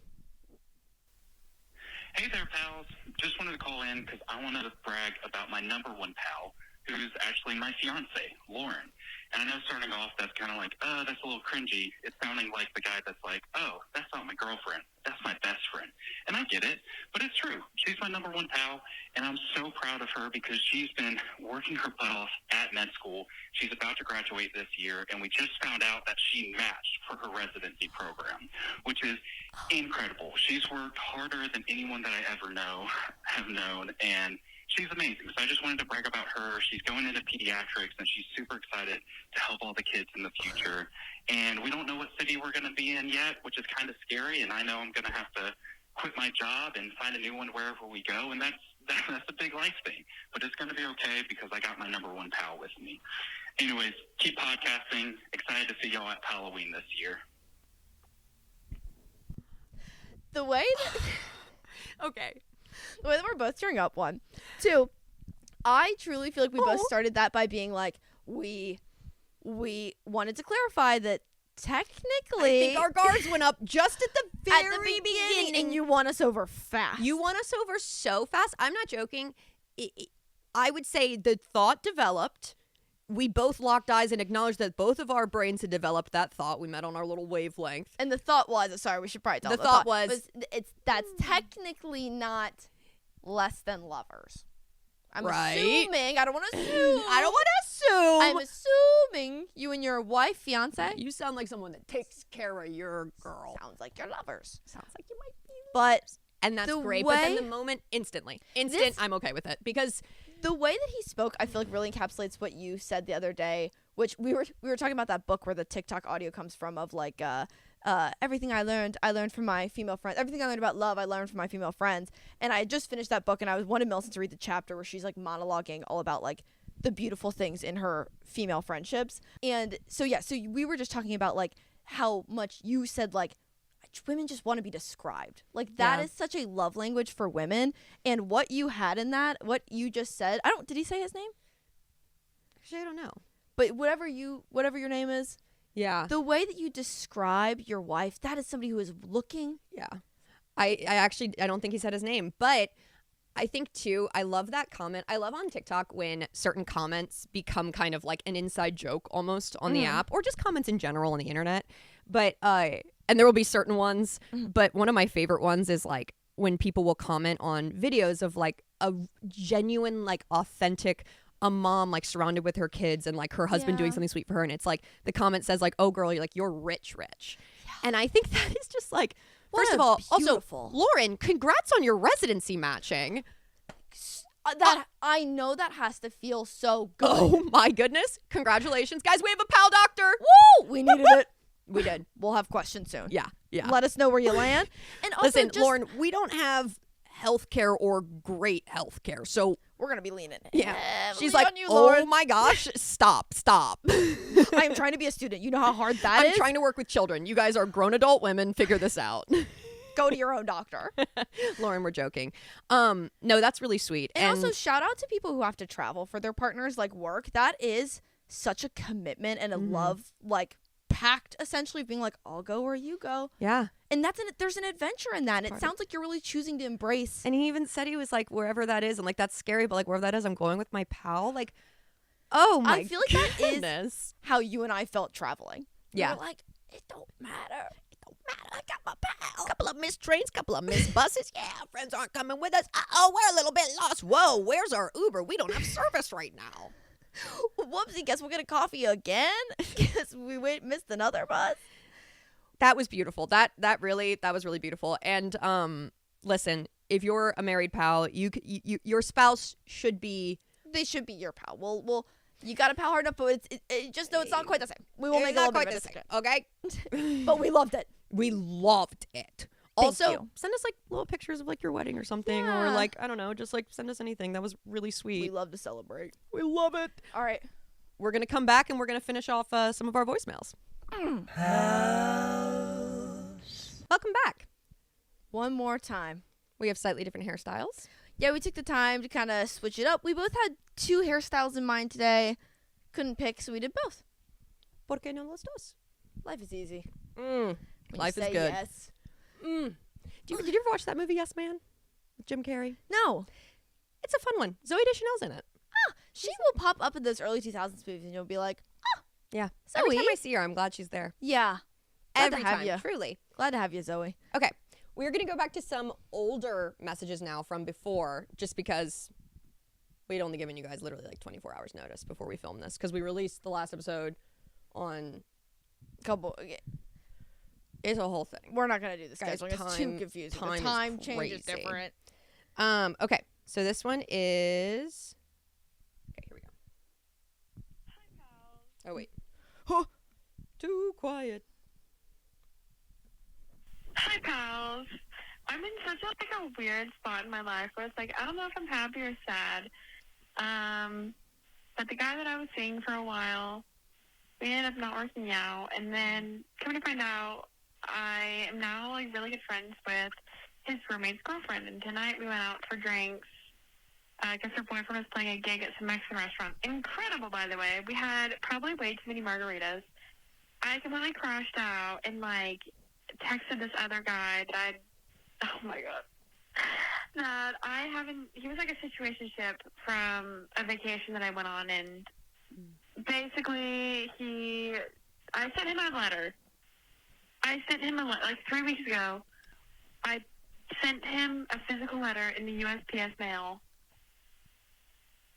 Hey there, pals. Just wanted to call in because I wanted to brag about my number one pal, who's actually my fiance, Lauren. And I know starting off that's kind of like, oh, that's a little cringy. It's sounding like the guy that's like, oh, that's not my girlfriend. That's my best friend. And I get it, but it's true. She's my number one pal, and I'm so proud of her because she's been working her butt off at med school. She's about to graduate this year, and we just found out that she matched for her residency program, which is incredible. She's worked harder than anyone that I ever have known, and she's amazing. So I just wanted to brag about her. She's going into pediatrics, and she's super excited to help all the kids in the future. And we don't know what city we're going to be in yet, which is kind of scary, and I know I'm going to have to quit my job and find a new one wherever we go, and that's a big life thing. But it's going to be okay because I got my number one pal with me. Anyways, keep podcasting. Excited to see y'all at Halloween this year. The way that, Okay. the way that we're both tearing up, one. Two, I truly feel like we both started that by being like, we wanted to clarify that technically I think our guards went up just at the at very the beginning, beginning. and you won us over fast. You won us over so fast. I'm not joking. I would say the thought developed. We both locked eyes and acknowledged that both of our brains had developed that thought. We met on our little wavelength. And the thought was, sorry, we should probably tell The the thought was- that's technically not less than lovers. I'm Right. assuming. I don't want to assume. I don't want to assume. I'm assuming you and your wife, fiance, You sound like someone that takes care of your girl. sounds like you're lovers. Sounds like you might be. But And that's The great. But then way- the moment, instant, This- I'm okay with it. Because the way that he spoke, I feel like really encapsulates what you said the other day, which we were talking about that book where the TikTok audio comes from of like everything I learned from my female friends. Everything I learned about love, I learned from my female friends. And I had just finished that book, and I wanted Millicent to read the chapter where she's like monologuing all about like the beautiful things in her female friendships. And so we were just talking about like how much you said like women just want to be described. Like that Yeah. is such a love language for women. And what you had in that, what you just said, did he say his name? actually, I don't know. But whatever your name is, Yeah. the way that you describe your wife, that is somebody who is looking. Yeah. I don't think he said his name, but I think too, I love that comment. I love on TikTok when certain comments become kind of like an inside joke almost on the app, or just comments in general on the internet. But and there will be certain ones, but one of my favorite ones is like when people will comment on videos of like a genuine, like authentic a mom like surrounded with her kids and like her husband doing Yeah. something sweet for her, and it's like the comment says like, oh girl, you're rich. And I think that is just like, What first a of all, also beautiful- Lauren, congrats on your residency matching. That I know that has to feel so good. Oh my goodness, congratulations guys, we have a pal doctor. Woo! We needed it. We did. We'll have questions soon. Yeah. Let us know where you land. And also, Listen, just, Lauren, we don't have healthcare or great healthcare, so we're gonna be leaning. yeah. heavily She's like, on you, oh Lauren. my gosh, stop. I am trying to be a student. You know how hard that I'm is? trying to work with children. You guys are grown adult women. Figure this out. Go to your own doctor. Lauren, we're joking. No, that's really sweet. And also, shout out to people who have to travel for their partners, like work. That is such a commitment and a love, like pact, essentially, of being like, I'll go where you go. yeah. And there's an adventure in that. And it sounds like you're really choosing to embrace. And he even said he was like, wherever that is, and like that's scary, but like wherever that is, I'm going with my pal. Like, oh my I feel like that is goodness. how you and I felt traveling. We Yeah. were like, it don't matter. It don't matter. I got my pal. Couple of missed trains, couple of missed buses. Yeah, friends aren't coming with us. Oh, we're a little bit lost. Whoa, where's our Uber? We don't have service right now. Whoopsie, guess we'll get a coffee again? Guess we missed another bus. That was beautiful. That was really beautiful. And listen, if you're a married pal, your spouse should be. They should be your pal. Well, you got a pal hard enough, but just know it's not quite the same. We will make a little bit of a decision. Okay. But we loved it. We loved it. Thank Also, you. send us like little pictures of like your wedding or something, or Yeah. like I don't know, just like send us anything. That was really We sweet. love to celebrate. We love it. All right. We're gonna come back and we're gonna finish off some of our voicemails. Welcome back. One more time. We have slightly different hairstyles. Yeah, we took the time to kind of switch it up. We both had 2 hairstyles in mind today. Couldn't pick, so we did both. ¿Por qué no los dos? Life is easy. Mm. When Life you is say good. Yes. Did you ever watch that movie Yes Man with Jim Carrey? No. It's a fun one. Zoe Deschanel's in it. She will pop up in those early 2000s movies, and you'll be like, Yeah. Zoe? Every time I see her, I'm glad she's there. yeah. Glad Every to have time, you. truly. Glad to have you, Zoe. Okay, we're going to go back to some older messages now from before, just because we'd only given you guys literally like 24 hours notice before we filmed this, because we released the last episode on. It's a whole thing. We're not going to do this, Guys, scheduling. It's too time- confusing. time The is time change is crazy. different. Okay, so this one is. Okay, here we go. Oh wait. Huh. Too quiet. Hi, pals. I'm in such a weird spot in my life where it's like I don't know if I'm happy or sad. But the guy that I was seeing for a while, we ended up not working out, and then come to find out, I am now like really good friends with his roommate's girlfriend. And tonight we went out for drinks. I guess her boyfriend was playing a gig at some Mexican restaurant. Incredible, by the way. We had probably way too many margaritas. I completely crashed out and like texted this other guy that oh my god, that I haven't. He was like a situationship from a vacation that I went on, and basically I sent him a letter. I sent him like 3 weeks ago. I sent him a physical letter in the USPS mail.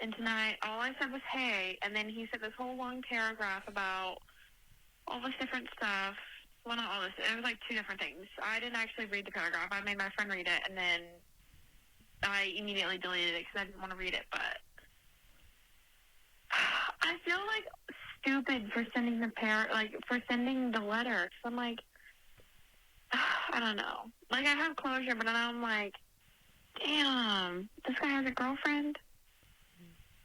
And tonight, all I said was, hey, and then he said this whole long paragraph about all this different stuff. Well, not all this. It was like 2 different things. I didn't actually read the paragraph. I made my friend read it, and then I immediately deleted it because I didn't want to read it. But I feel like stupid for sending for sending the letter. So I'm like, I don't know. Like, I have closure, but now I'm like, damn, this guy has a girlfriend?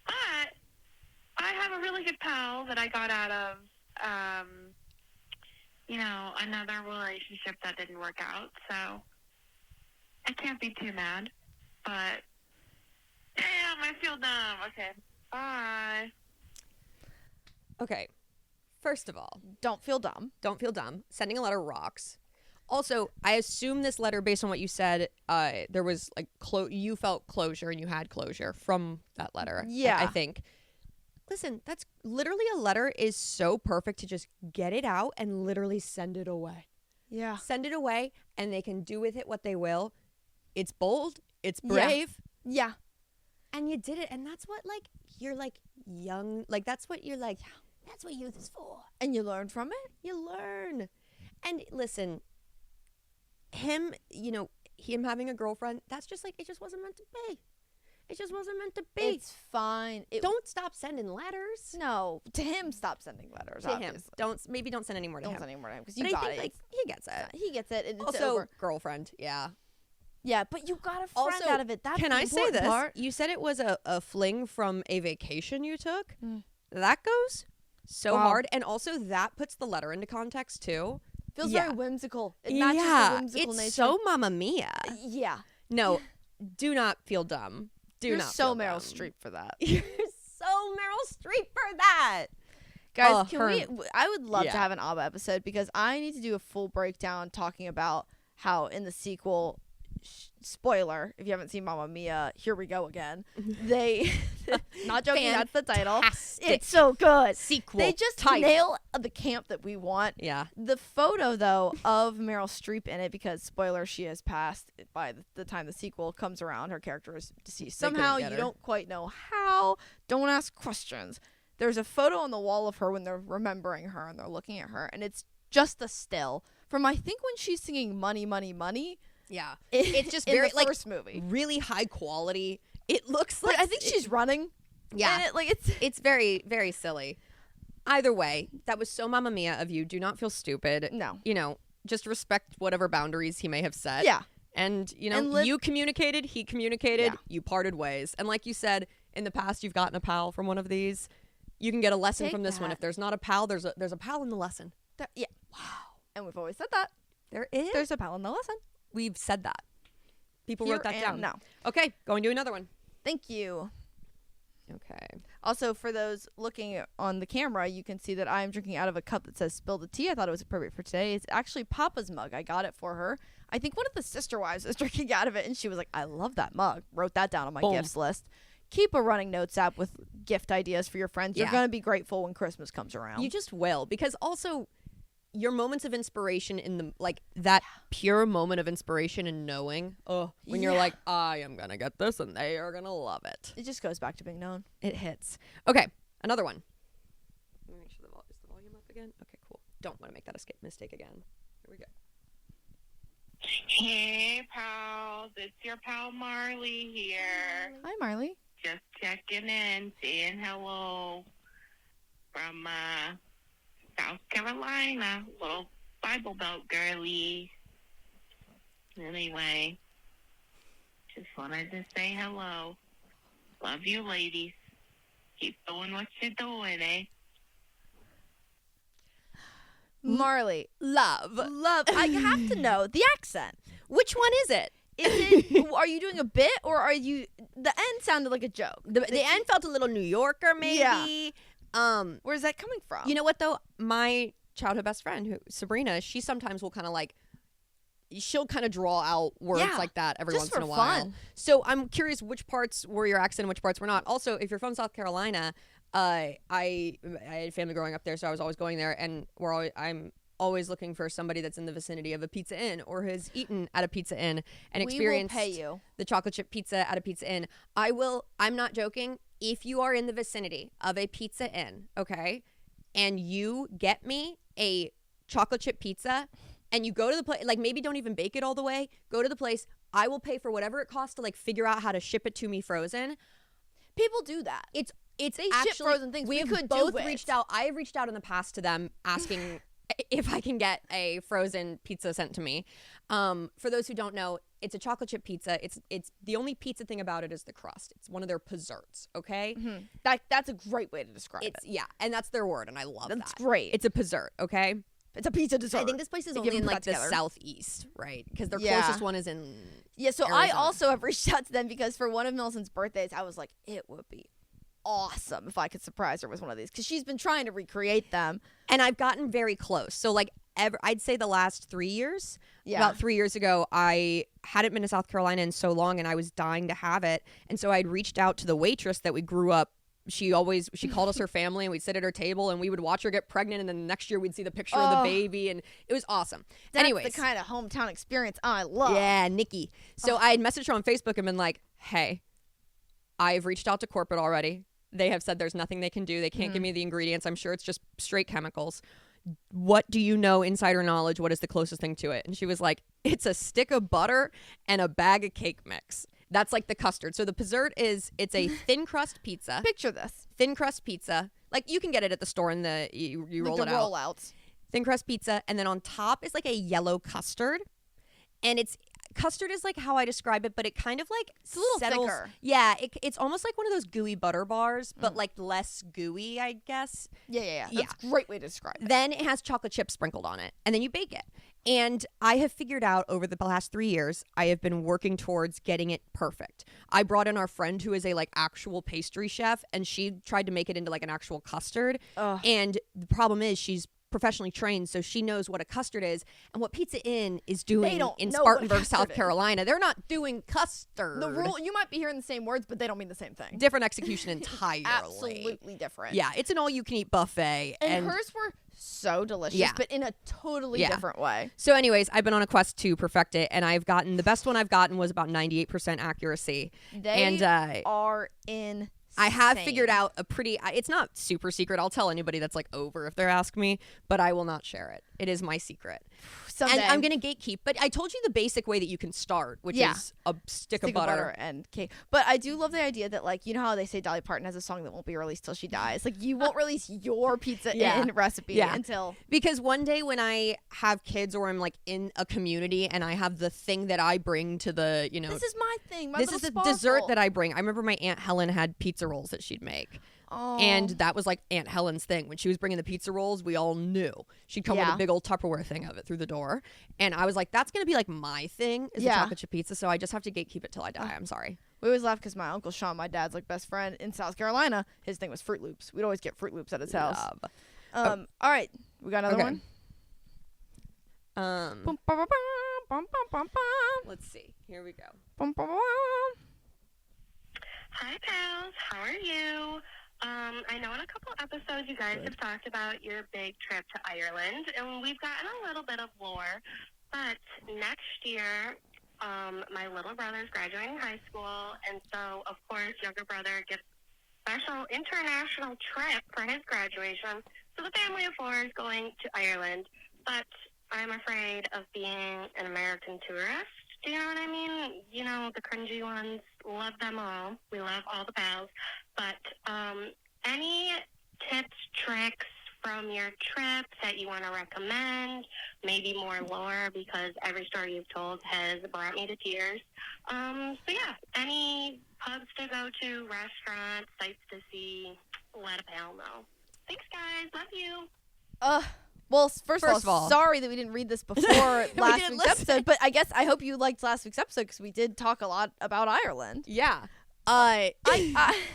But I have a really good pal that I got out of, another relationship that didn't work out. So I can't be too mad. But damn, I feel dumb. Okay, bye. Okay, first of all, Don't feel dumb. don't feel dumb. Sending a letter rocks. Also, I assume this letter, based on what you said, there was like you felt closure and you had closure from that letter. Yeah. I think. Listen, that's literally a letter is so perfect to just get it out and literally send it away. Yeah. Send it away, and they can do with it what they will. It's bold. It's Yeah. brave. Yeah. And you did it. And that's what, like, you're, like, young. Like, that's what you're, like, that's what youth is for. And you learned from it? You learn. And listen, him, you know, him having a girlfriend, that's just, like, it just wasn't meant to be. It just wasn't meant to be. It's fine. Don't stop sending letters No. To him, stop sending letters, to him. obviously. Maybe don't send any more to Don't him. send any more to him because But you I got think, it. like, he gets it. He gets it. And it's Also, over. girlfriend, yeah. Yeah, but you got a friend Also, out of it. That's can the I say important this? part. You said it was a fling from a vacation you took. Mm. That goes so Wow. hard, and also that puts the letter into context too. Feels Yeah. very whimsical. It matches the Yeah, whimsical it's nature. so Mamma Mia. Yeah. No, do not feel dumb. Do You're not. so feel Meryl dumb. Streep for that. You're so Meryl Streep for that. Guys, Oh, can her- we? I would love yeah. to have an ABBA episode because I need to do a full breakdown talking about how in the sequel, spoiler, if you haven't seen Mamma Mia, here we go again. They, not joking, that's the title. Fantastic. It's so good. Sequel. They just title. nail the camp that we want. Yeah. The photo, though, of Meryl Streep in it, because spoiler, she has passed by the time the sequel comes around. Her character is deceased. They couldn't Somehow, get you her. don't quite know how. Don't ask questions. There's a photo on the wall of her when they're remembering her and they're looking at her, and it's just a still from I think when she's singing "Money, Money, Money." Yeah. in- It's just in very the like first movie. really high quality. It looks Like like I think she's running. yeah. and it's It's very, very silly. Either way, that was so Mamma Mia of you. Do not feel stupid. no. You know, just respect whatever boundaries he may have set. Yeah. And, you know, And live- you communicated, he communicated, Yeah. you parted ways. And like you said, in the past, you've gotten a pal from one of these. You can get a lesson Take from this one. that. If there's not a pal, there's a pal in the lesson. Yeah. Wow. And we've always said that. There is. There's a pal in the lesson. We've said that. People Here wrote that and down. now. Okay, going to another one. Thank you. Okay. Also, for those looking on the camera, you can see that I am drinking out of a cup that says "Spill the Tea." I thought it was appropriate for today. It's actually Papa's mug. I got it for her. I think one of the sister wives was drinking out of it, and she was like, "I love that mug." Wrote that down on my Boom. gifts list. Keep a running notes app with gift ideas for your friends. You're Yeah. gonna be grateful when Christmas comes around. You just will, because also your moments of inspiration in the like that pure moment of inspiration and knowing, when you're Yeah. like, I am gonna get this and they are gonna love it. it just goes back to being known. It hits. Okay, another one. Let me make sure is the volume up again. Okay, cool. Don't want to make that mistake again. Here we go. Hey, pals. It's your pal Marley here. Hi, Marley. Just checking in, saying hello from South Carolina. Little Bible Belt girly. Anyway, just wanted to say hello. Love you, ladies. Keep doing what you're doing, eh? Marley, Love. love. I have to know the accent. Which one is it? Is it? Are you doing a bit, or are you? The end sounded like a joke. The end felt a little New Yorker, maybe. Yeah. Where's that coming from? You know what though? My childhood best friend, Sabrina, she sometimes will kind of like, she'll kind of draw out words Yeah, like that every just once in for a while. fun. So I'm curious which parts were your accent and which parts were not. Also, if you're from South Carolina, I had family growing up there, so I was always going there, and I'm always looking for somebody that's in the vicinity of a Pizza Inn or has eaten at a Pizza Inn and we will experienced pay you. the chocolate chip pizza at a Pizza Inn. I'm not joking. If you are in the vicinity of a Pizza Inn, okay, and you get me a chocolate chip pizza and you go to the place, like maybe don't even bake it all the way, go to the place, I will pay for whatever it costs to like figure out how to ship it to me frozen. People do that. It's They ship actually, frozen things. We have could do both it. reached out. I have reached out in the past to them asking if I can get a frozen pizza sent to me. For those who don't know, it's a chocolate chip pizza. It's the only pizza thing about it is the crust. It's one of their desserts. Okay, That's a great way to describe it's it. yeah, and that's their word, and I love That's that. great. It's a dessert. Okay, It's a pizza dessert. I think this place is If you only in haven't put like that the together. southeast, right? Because their Yeah. closest one is in. Yeah, so I Arizona. also have reached out to them because for one of Millicent's birthdays, I was like, it would be awesome if I could surprise her with one of these because she's been trying to recreate them. And I've gotten very close. So like I'd say the last 3 years. Yeah. About 3 years ago, I hadn't been to South Carolina in so long, and I was dying to have it. And so I'd reached out to the waitress that we grew up she called us her family, and we'd sit at her table and we would watch her get pregnant, and then the next year we'd see the picture of the baby, and it was awesome. That's Anyways, the kind of hometown experience I love. yeah, Nikki. So I had messaged her on Facebook and been like, hey, I've reached out to corporate already. They have said there's nothing they can do. They can't give me the ingredients. I'm sure it's just straight chemicals. What do you know, insider knowledge? What is the closest thing to it? And she was like, it's a stick of butter and a bag of cake mix. That's like the custard. So the dessert it's a thin crust pizza. Picture this. Thin crust pizza. Like you can get it at the store and you roll Like it the out. rollouts. Thin crust pizza. And then on top is like a yellow custard. And custard is like how I describe it, but it kind of like It's a little settles. thicker. Yeah, it's almost like one of those gooey butter bars, but like less gooey, I guess. Yeah. Yeah. That's a great way to describe it. Then it has chocolate chips sprinkled on it, and then you bake it. And I have figured out over the last 3 years, I have been working towards getting it perfect. I brought in our friend who is a like actual pastry chef, and she tried to make it into like an actual custard. Ugh. And the problem is she's professionally trained, so she knows what a custard is and what Pizza Inn is doing don't in know what a Spartanburg, custard South is. Carolina. They're not doing custard. The rule, you might be hearing the same words, but they don't mean the same thing. Different execution entirely. Absolutely different. Yeah, it's an all-you-can-eat buffet. And hers were so delicious, Yeah. but in a totally Yeah. different way. So anyways, I've been on a quest to perfect it, and I've gotten the best one I've gotten was about 98% accuracy. They and are insane. I have figured out a pretty it's not super secret. I'll tell anybody that's like over if they ask me, but I will not share it. It is my secret. Someday. And I'm going to gatekeep, but I told you the basic way that you can start, which Yeah. is a stick Stick of butter. and cake. But I do love the idea that, like, you know how they say Dolly Parton has a song that won't be released till she dies? Like, you won't release your pizza Yeah. in recipe Yeah. until. Because one day when I have kids or I'm like in a community and I have the thing that I bring to the, you know, This is my thing. My this is the dessert that I bring. I remember my Aunt Helen had pizza rolls that she'd make. Oh. And that was like Aunt Helen's thing. When she was bringing the pizza rolls, we all knew. She'd come with Yeah. a big old Tupperware thing of it through the door. And I was like, that's going to be like my thing is the Yeah. chocolate chip pizza. So I just have to gatekeep it till I die. I'm sorry. We always laugh because my Uncle Sean, my dad's like best friend in South Carolina, his thing was Fruit Loops. We'd always get Fruit Loops at his house. Love. All right. We got another Okay. one? Bum, bum, bum, bum, bum, bum, bum, Let's see. Here we go. bum, bum, bum. Hi, pals. How are you? I know in a couple episodes you guys have talked about your big trip to Ireland, and we've gotten a little bit of lore. But next year, my little brother's graduating high school, and so, of course, younger brother gets a special international trip for his graduation. So the family of four is going to Ireland, but I'm afraid of being an American tourist. Do you know what I mean? You know, the cringy ones, love them all. We love all the pals. But any tips, tricks from your trips that you want to recommend? Maybe more lore, because every story you've told has brought me to tears. So yeah, any pubs to go to, restaurants, sights to see, let a pal know. Thanks, guys. Love you. Well, first First of of all, all- sorry that we didn't read this before last didn't week's listen. episode, but I guess I hope you liked last week's episode because we did talk a lot about Ireland. Yeah.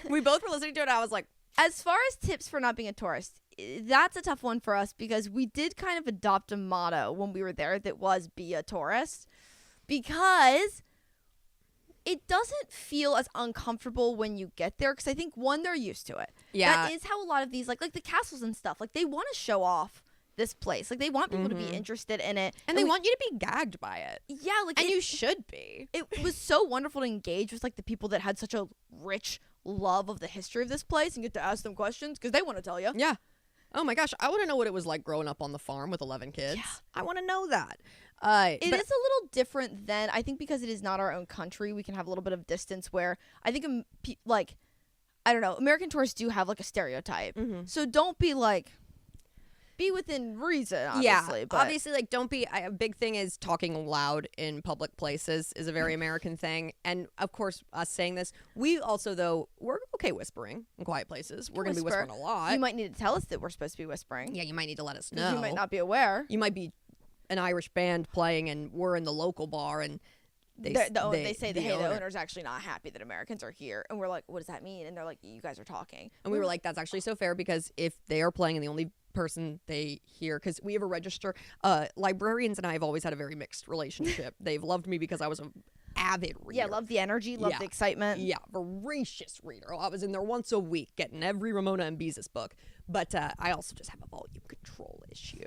We both were listening to it. And I was like, As far as tips for not being a tourist, that's a tough one for us because we did kind of adopt a motto when we were there that was be a tourist, because it doesn't feel as uncomfortable when you get there, because I think, one, they're used to it. Yeah. That is how a lot of these, like the castles and stuff, like they want to show off this place. Like they want people to be interested in it. and they want you to be gagged by it. Yeah, like And it, you should be. it was so wonderful to engage with like the people that had such a rich love of the history of this place and get to ask them questions because they want to tell you. Yeah. Oh my gosh, I want to know what it was like growing up on the farm with 11 kids. Yeah. I want to know that. It is But- a little different than, I think, because it is not our own country, we can have a little bit of distance where I think like, I don't know, American tourists do have like a stereotype. So don't be like, be within reason, obviously. yeah, but obviously, like, don't be. A big thing is talking loud in public places is a very American thing, and of course, us saying this, we also though we're okay whispering in quiet places. We're gonna be whisper. whispering a lot. You might need to tell us that we're supposed to be whispering. yeah, you might need to let us 'Cause know. you might not be aware. You might be an Irish band playing, and we're in the local bar, and they They say that, hey, the owner- owner's actually not happy that Americans are here. And we're like, what does that mean? And they're like, you guys are talking. And we were like, that's actually so fair, because if they are playing and the only person they hear, because we have a register, librarians and I have always had a very mixed relationship. They've loved me because I was a avid reader. Yeah, love the energy, love Yeah. the excitement. Yeah, voracious reader. I was in there once a week getting every Ramona and Beezus book. But I also just have a volume control issue.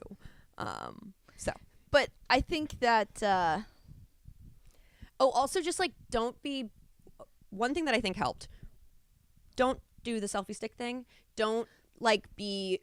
So. But I think that Oh, also just like don't be. One thing that I think helped. Don't do the selfie stick thing. Don't like be.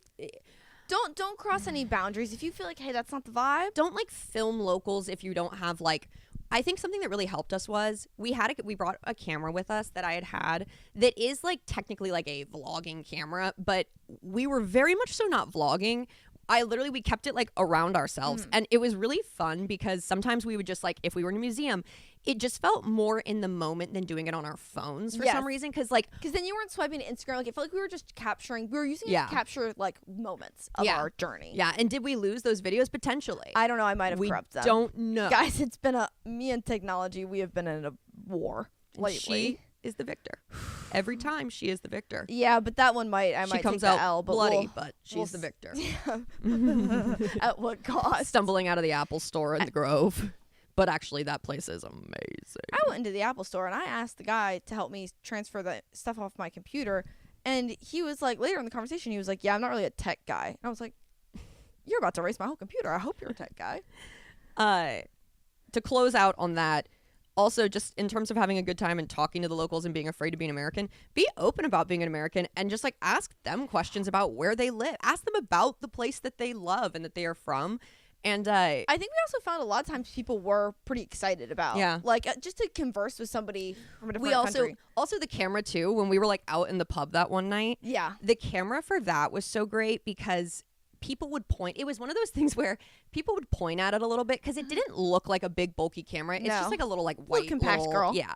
don't cross any boundaries. If you feel like, hey, that's not the vibe. Don't like film locals if you don't have like. I think something that really helped us was we brought a camera with us that I had that is like technically like a vlogging camera, but we were very much so not vlogging. We kept it like around ourselves, and it was really fun because sometimes we would just like, if we were in a museum, it just felt more in the moment than doing it on our phones for Yes. some reason. Because like, Because then you weren't swiping to Instagram. Like, I felt like we were just capturing. We were using it Yeah. to capture like moments of Yeah. our journey. yeah. And did we lose those videos potentially? I don't know. I might have we corrupted them. don't know. Guys, it's been me and technology. We have been in a war lately. She is the victor. Every time she is the victor. Yeah, but that one I She might comes take out the L. But bloody, we'll- but she's we'll the s- victor. At what cost? Stumbling out of the Apple store in the Grove. But actually, that place is amazing. I went into the Apple store and I asked the guy to help me transfer the stuff off my computer, and he was like, later in the conversation, he was like, "Yeah, I'm not really a tech guy." And I was like, "You're about to erase my whole computer. I hope you're a tech guy." To close out on that, also just in terms of having a good time and talking to the locals and being afraid to be an American, be open about being an American and just like ask them questions about where they live. Ask them about the place that they love and that they are from. And I think we also found a lot of times people were pretty excited about, Yeah. like just to converse with somebody from a different we country. also the camera too, when we were like out in the pub that one night, Yeah. the camera for that was so great because people would point. It was one of those things where people would point at it a little bit because it didn't look like a big bulky camera. It's No. just like a little like white compact girl. Yeah.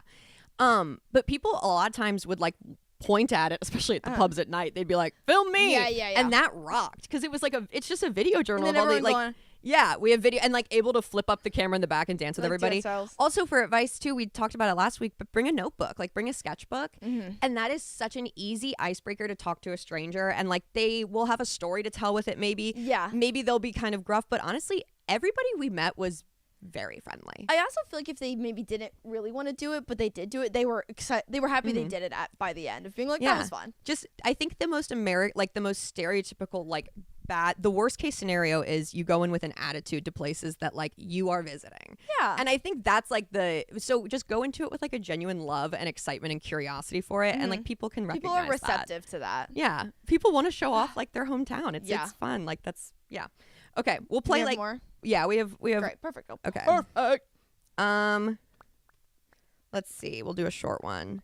But people a lot of times would like point at it, especially at the pubs at night. They'd be like, "Film me!" Yeah, yeah, yeah. And that rocked because it was like it's just a video journal And of then all the everyone like. going- Yeah, we have video and like able to flip up the camera in the back and dance with Like, do everybody. ourselves. Also for advice too, we talked about it last week, but bring a notebook, like bring a sketchbook. Mm-hmm. And that is such an easy icebreaker to talk to a stranger. And like they will have a story to tell with it maybe. Yeah. Maybe they'll be kind of gruff, but honestly, everybody we met was very friendly. I also feel like if they maybe didn't really want to do it, but they did do it, they were excited. They were happy they did it by the end of being like, that was fun. Just I think the most the most stereotypical like the worst case scenario is you go in with an attitude to places that like you are visiting. Yeah. And I think that's like so just go into it with like a genuine love and excitement and curiosity for it, and like people can People recognize are receptive to that. Yeah, people want to show off like their hometown. It's fun. Like that's Okay, we'll play We have like more? yeah we have Great, perfect. Go. okay. Perfect. Let's see. We'll do a short one.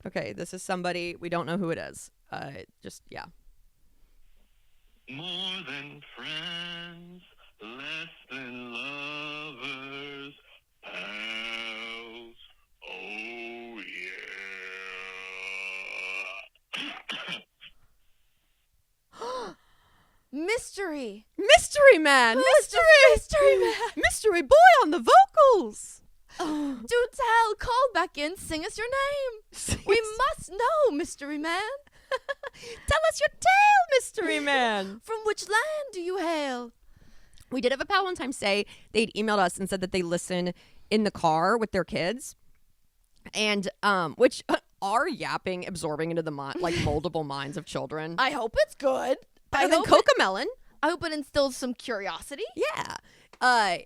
Okay, this is somebody we don't know who it is. Just yeah. More than friends, less than lovers, pals. Oh yeah. Mystery. Mystery man, Mystery man. mystery boy on the vocals. Do tell. Call back in. Sing us your name. We must know, Mystery Man. Tell us your tale, mystery man. From which land do you hail? We did have a pal one time say they'd emailed us and said that they listen in the car with their kids, and which are yapping, absorbing into the like multiple minds of children. I hope it's good. Better than Cocomelon. I hope it instills some curiosity. Yeah.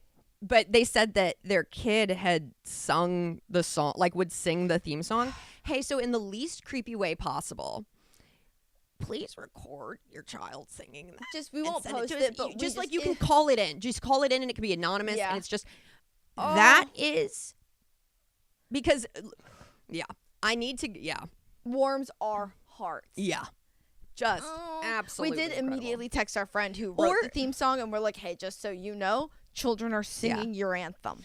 But they said that their kid had sung the song, like would sing the theme song. Hey, so in the least creepy way possible, please record your child singing that. Just we and won't send post to us. it, but just like you can call it in. Just call it in and it can be anonymous. Yeah. And it's just, Oh. that is, because, yeah, I need to, yeah. warms our hearts. Yeah. Just Oh. absolutely We did incredible. immediately text our friend who wrote Or- the theme song, and we're like, "Hey, just so you know, children are singing your anthem."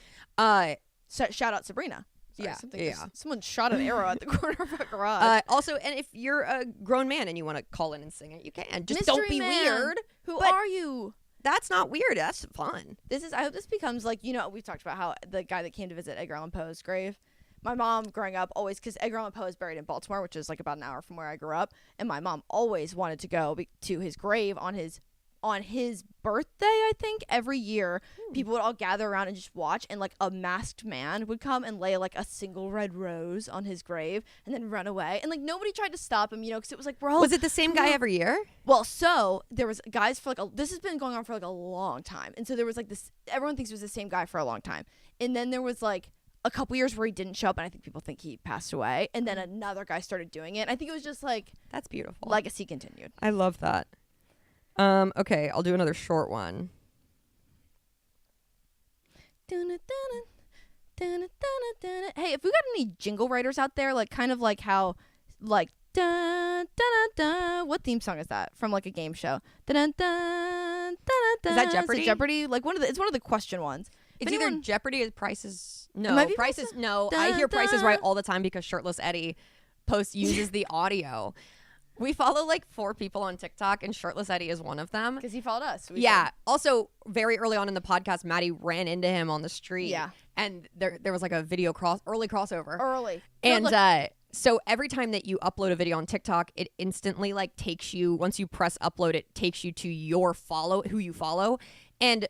So, shout out Sabrina. Sorry, Yeah, something yeah. just- someone shot an arrow at the corner of our garage. Also, and if you're a grown man and you want to call in and sing it, you can. Just don't Mystery be Man, weird. Who but are you? That's not weird. That's fun. I hope this becomes like, we've talked about how the guy that came to visit Edgar Allan Poe's grave. My mom growing up always, because Edgar Allan Poe is buried in Baltimore, which is like about an hour from where I grew up, and my mom always wanted to go to his grave on his on his birthday, I think, every year, people would all gather around and just watch, and like a masked man would come and lay like a single red rose on his grave and then run away. And like nobody tried to stop him, because it was like, bro. Was it the same guy every year? Well, so there was guys for like this has been going on for like a long time. And so there was like this, everyone thinks it was the same guy for a long time. And then there was like a couple years where he didn't show up, and I think people think he passed away. And then another guy started doing it. I think it was just like That's beautiful. legacy continued. I love that. Okay, I'll do another short one. Hey, if we got any jingle writers out there, like kind of like how, like, what theme song is that from like a game show? Is that Jeopardy? Is it Jeopardy? Like it's one of the question ones. It's If either anyone- Jeopardy or Prices. might No, be Prices. Prices- No, I hear Prices Right all the time because Shirtless Eddie uses the audio. We follow like 4 people on TikTok, and Shirtless Eddie is one of them. Because he followed us. We Yeah. said- Also, very early on in the podcast, Maddie ran into him on the street. Yeah. And there was like a video early crossover. Early. And Look, so every time that you upload a video on TikTok, it instantly like takes you, once you press upload, it takes you to who you follow. And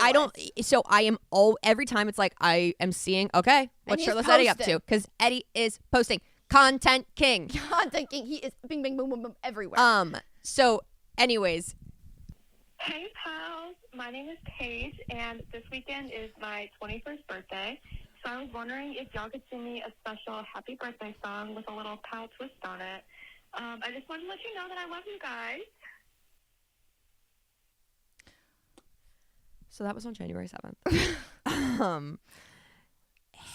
I don't, so I am every time it's like I am seeing, okay, what's he's Shirtless Eddie up posting. to? Because Eddie is posting content king. God, thinking he is bing, bing, boom, boom, boom everywhere. So anyways, Hey pals, my name is Paige, and this weekend is my 21st birthday. So I was wondering if y'all could sing me a special happy birthday song with a little pal twist on it. I just wanted to let you know that I love you guys. so that was on January 7th.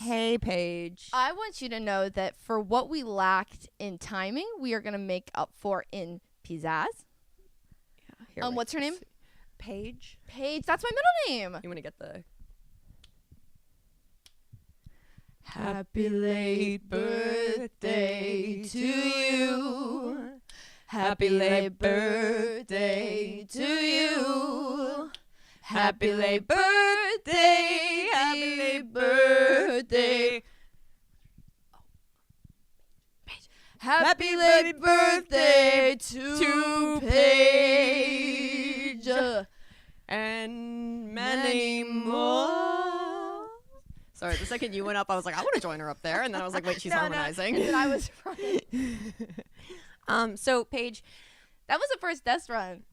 Hey, Paige. I want you to know that for what we lacked in timing, we are going to make up for in pizzazz. Here, wait, What's her name? let's see. Paige. Paige, that's my middle name. You want to get the... Happy late birthday to you. Happy late birthday to you. Happy late birthday. Happy late birthday. Happy late birthday to Paige. And many more. Sorry, the second you went up, I was like, I want to join her up there. And then I was like, wait, she's harmonizing. And then I was running. So, Paige, That was the first test run.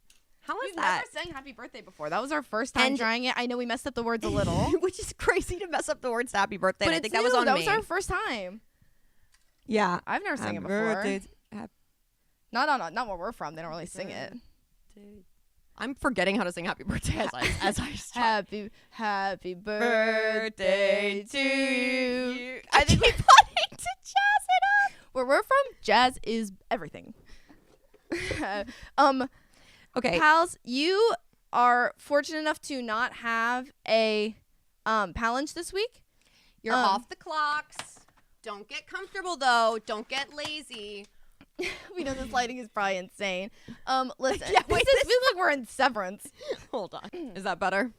how was We've that? never sang Happy Birthday before. That was our first time And- trying it. I know we messed up the words a little. Which is crazy to mess up the words to Happy Birthday. But and I it's think that was on That me. was our first time. Yeah. I've never sang it before. Not where we're from. They don't really sing it. I'm forgetting how to sing Happy Birthday as I start. Happy birthday to you. I think keep wanting to jazz it up. where we're from, jazz is everything. Okay. Pals, you are fortunate enough to not have a challenge this week. You're off the clocks. Don't get comfortable, though. Don't get lazy. We know this lighting is probably insane. Listen, Yeah, wait, this feels like we're in Severance. Hold on. Is that better?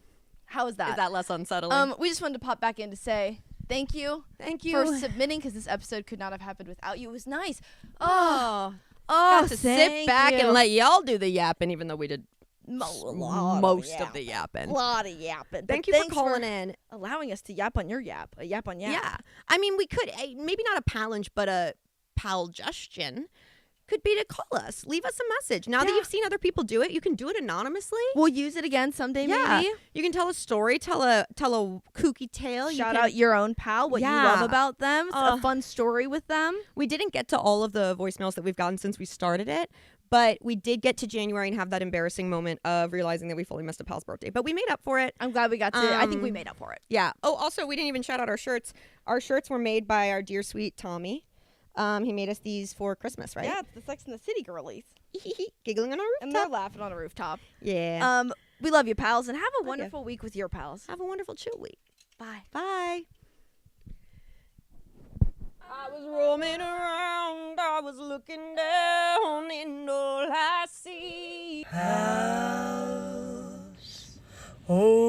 How is that? Is that less unsettling? We just wanted to pop back in to say thank you. Thank you. For submitting, because this episode could not have happened without you. It was nice. oh, Oh, got to sit back and let y'all do the yapping, even though we did most of the yapping. A lot of yapping. Thank you for calling in. allowing us to yap on your yap. A yap on yap. Yeah. I mean, we could, maybe not a challenge, but a palgestion could be to call us. Leave us a message. Now that Yeah. you've seen other people do it, you can do it anonymously. We'll use it again someday, Yeah. maybe. You can tell a story, tell a kooky tale. Shout out your own pal, what you Yeah. love about them. A fun story with them. We didn't get to all of the voicemails that we've gotten since we started it, but we did get to January and have that embarrassing moment of realizing that we fully missed a pal's birthday. But we made up for it. I'm glad we got to. I think we made up for it. Yeah. Oh, also, we didn't even shout out our shirts. Our shirts were made by our dear sweet Tommy. He made us these for Christmas, right? Yeah, it's the Sex and the City girlies. Giggling on our And they're rooftop. laughing on a rooftop. Yeah. We love you, pals, and have a you. wonderful week with your pals. Have a wonderful chill week. Bye. Bye. I was roaming around, I was looking down, and all I see. House. Oh.